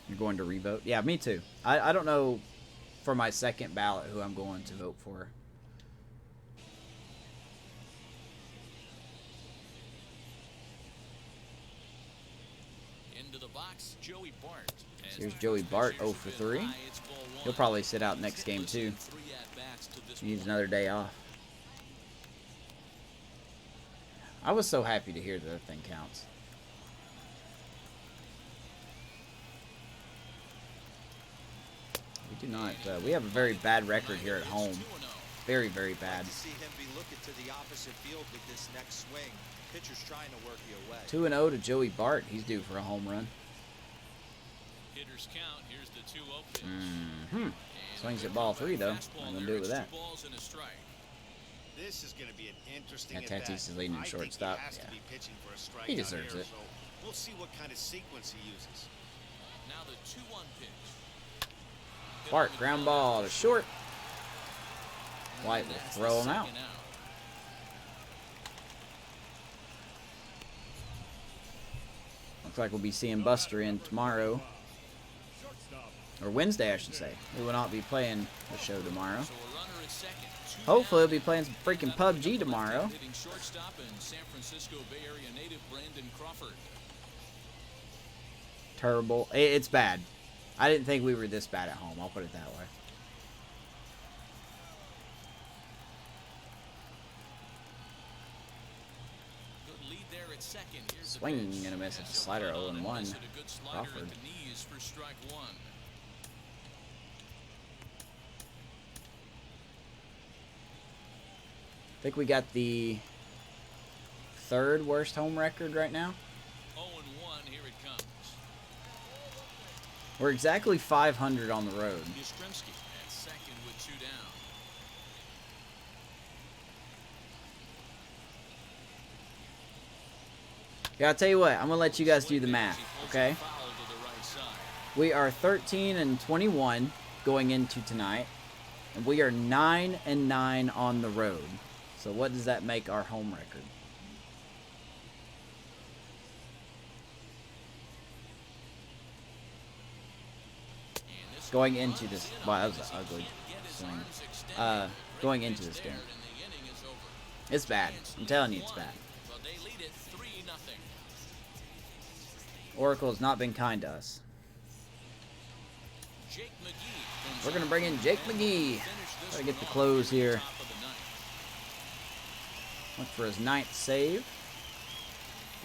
You're going to revote? Yeah, me too. I don't know for my second ballot who I'm going to vote for. Into the box, Joey Bart. Here's Joey Bart 0 for 3. He'll probably sit out next game too. He needs another day off. I was so happy to hear that the thing counts. We do not. We have a very bad record here at home. Very, very bad. To see him be looking to the opposite field with this next swing. Pitcher's trying to work you away. 2-0 to Joey Bart. He's due for a home run. Hitters count. Here's the 2-0 pitch. Swings at ball 3 though. I'm gonna do it with that. This is going to be an interesting Yeah, at-bat. Tatis is leading in I think shortstop. He has to Yeah. be pitching for a strikeout He deserves here, it. So we'll see what kind of sequence he uses. Now the 2-1 pitch. Bart, ground ball to short. White will throw him out. Looks like we'll be seeing Buster in tomorrow. Or Wednesday, I should say. We will not be playing the show tomorrow. So a runner at second. Hopefully, we'll be playing some freaking PUBG tomorrow. Hitting shortstop and San Francisco Bay Area native Brandon Crawford. Terrible. It's bad. I didn't think we were this bad at home. I'll put it that way. Good lead there at second. Here's the Swing pitch. and a miss. It's a That's slider, on 0-1. and miss it. A good slider Crawford. at the knees for strike one. I think we got the third worst home record right now. 0-1, here it comes. We're exactly 500 on the road. Yastrzemski at second with two down. Yeah, I'll tell you what. I'm going to let you guys do the math, okay? Foul to the right side. We are 13-21 going into tonight. And we are 9-9 on the road. So what does that make our home record? And this Going one into runs this, in wow, on that was as an he ugly can't get his swing. arms extended. Going Great into pitch this there, game. and the inning is over. It's bad. I'm telling you, it's One. bad. Well, they lead it 3-0. Oracle has not been kind to us. Jake McGee comes We're going to up bring in Jake and McGee. finish this Gotta get one the off close here here. at the top of the ninth. Went for his 9th save.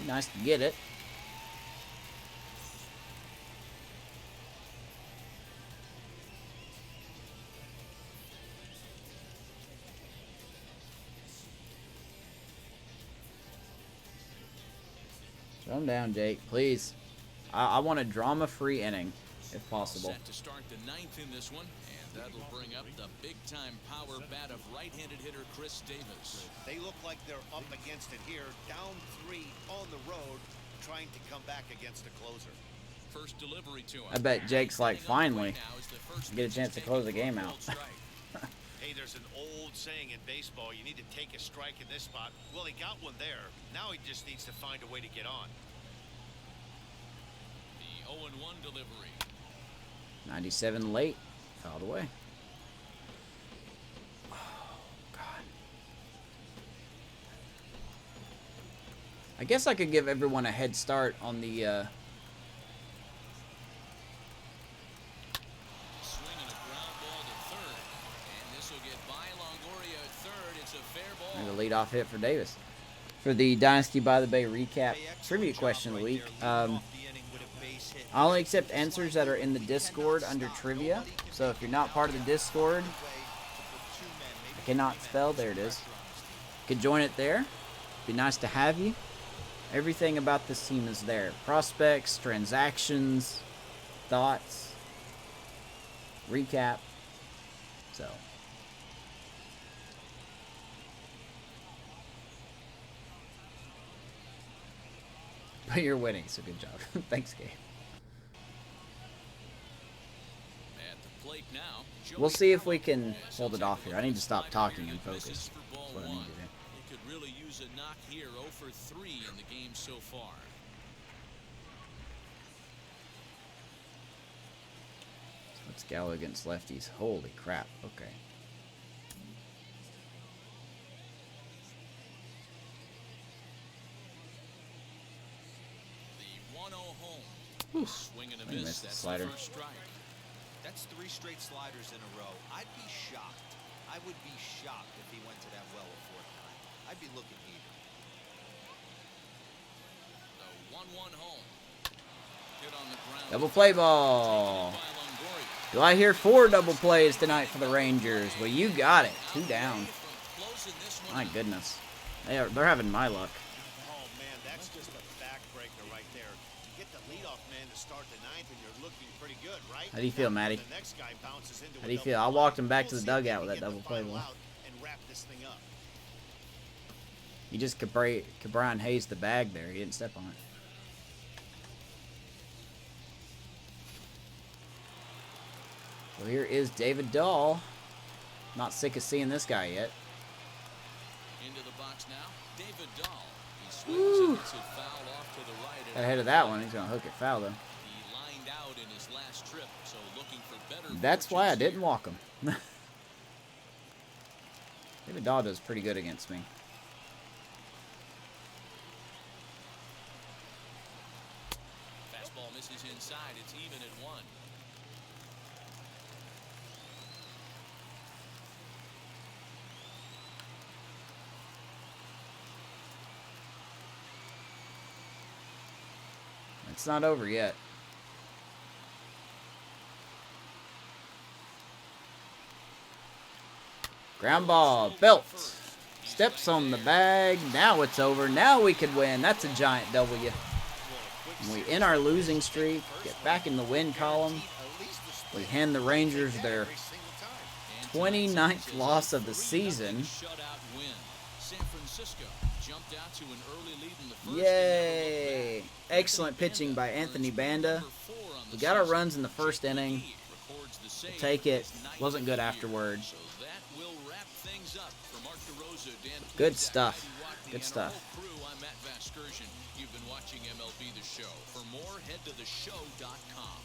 Be nice to get it. Calm down, Jake, please. I want a drama-free inning, if possible. Set to start the ninth in this one, and that'll bring up the big-time power bat of right-handed hitter Chris Davis. They look like they're up against it here, down 3 on the road, trying to come back against a closer. First delivery to him. I bet Jake's like, finally, Right now is the first get a pitch chance to taken close the for a game ball out. strike. Hey, there's an old saying in baseball, you need to take a strike in this spot. Well, he got one there. Now he just needs to find a way to get on. The 0-1 delivery. 97 late. Fouled away. Oh, God. I guess I could give everyone a head start on the, Swinging a ground ball to third, and this will get by Longoria at third. It's a fair ball. and the leadoff hit for Davis. For the Dynasty by the Bay recap trivia question of the week. I only accept answers that are in the Discord under trivia. So if you're not part of the Discord, I cannot spell. There it is. You can join it there. Be nice to have you. Everything about this team is there. Prospects, transactions, thoughts, recap. So. But you're winning, so good job. Thanks, Gabe. At the plate now, We'll Joey see if we Gallo. can As hold he'll it take off a here. look I need at to the stop slider talking here. and Misses focus. for ball That's what I need one. to do. He could really use a knock here. 0 for 3 in the game so far. Let's Gallo against lefties. Holy crap. Okay. The 1-0 home. Whew. Swing and a I miss. missed the That's slider. the first strike. That's 3 straight sliders in a row. I'd be shocked. I would be shocked if he went to that well a 4th time. I'd be looking heated. The 1-1 home. Hit on the ground. Double play ball. By Longoria. Do I hear 4 double plays tonight for the Rangers? Well, you got it. 2 down. From closing this one My out. goodness. They're having my luck. Oh, man, that's just a backbreaker right there. You get the leadoff man to start the 9th, and you're looking pretty good, right? How do you feel, Now, Matty? The next guy bounces into How a do you double feel? I play. walked him back to the We'll see if dugout he with that can double get the play final ball. out and wrap this thing up. He just Cabrian Hayes the bag there. He didn't step on it. So here is David Dahl. Not sick of seeing this guy yet. Into the box now. David Dahl. He swings and gets it fouled off to the right. Ahead of that one, he's going to hook it foul though. He lined out out in his last trip, so looking for better. That's why I fortunes didn't here. walk him. David Dahl does pretty good against me. Fastball misses inside. It's even at 1. It's not over yet. Ground ball. Belt. Steps on the bag. Now it's over. Now we could win. That's a giant W. And we end our losing streak. Get back in the win column. We hand the Rangers their 29th loss of the season. Shutout win. San Francisco jumped out to an early lead in the first. Yay! Excellent pitching by Anthony Banda. We got our runs in the first inning. We'll take it. Wasn't good afterward. So that will wrap things up for Mark DeRosa, Dan Good Plesac, stuff. Matty Watney, Good and stuff. our whole crew. I'm Matt Vasgersian. You've been watching MLB The Show. For more, head to theshow.com.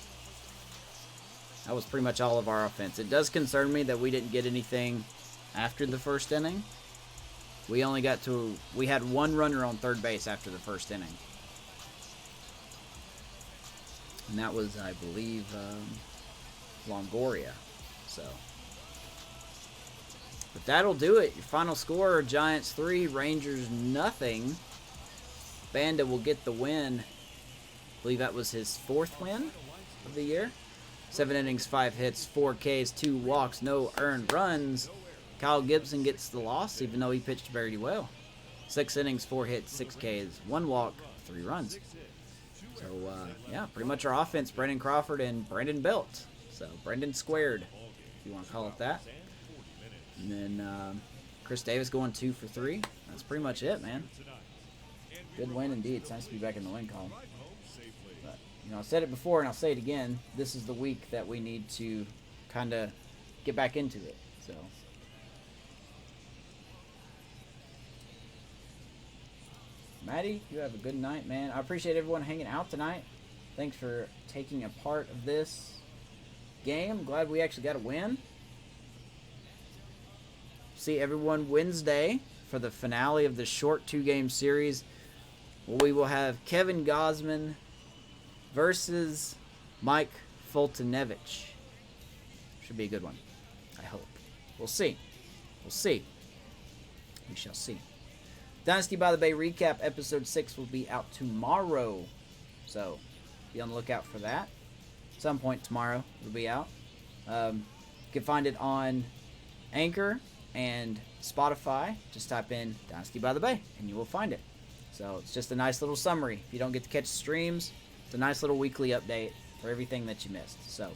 That was pretty much all of our offense. It does concern me that we didn't get anything after the first inning. We had one runner on third base after the first inning. And that was, I believe, Longoria. So, but that'll do it. Your final score, Giants 3, Rangers nothing. Banda will get the win. I believe that was his 4th win of the year. 7 innings, 5 hits, 4 Ks, 2 walks, no earned runs. Kyle Gibson gets the loss, even though he pitched very well. 6 innings, 4 hits, 6 Ks, 1 walk, 3 runs. So, yeah, pretty much our offense, Brendan Crawford and Brandon Belt. So, Brendan squared, if you want to call it that. And then Chris Davis going 2 for 3. That's pretty much it, man. Good win indeed. It's nice to be back in the win column. But, you know, I said it before and I'll say it again. This is the week that we need to kind of get back into it. So, Maddie, you have a good night, man. I appreciate everyone hanging out tonight. Thanks for taking a part of this game. Glad we actually got a win. See everyone Wednesday for the finale of the short 2-game series. We will have Kevin Gosman versus Mike Fultonevich. Should be a good one, I hope. We'll see. We'll see. We shall see. Dynasty by the Bay recap episode 6 will be out tomorrow. So, be on the lookout for that. At some point tomorrow it'll be out. You can find it on Anchor and Spotify. Just type in Dynasty by the Bay and you will find it. So, it's just a nice little summary. If you don't get to catch the streams, it's a nice little weekly update for everything that you missed. So,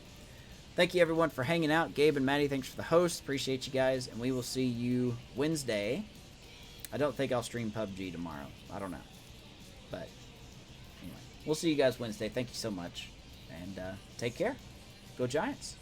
thank you everyone for hanging out. Gabe and Maddie, thanks for the host. Appreciate you guys. And we will see you Wednesday. I don't think I'll stream PUBG tomorrow. I don't know. But anyway, we'll see you guys Wednesday. Thank you so much. And take care. Go Giants.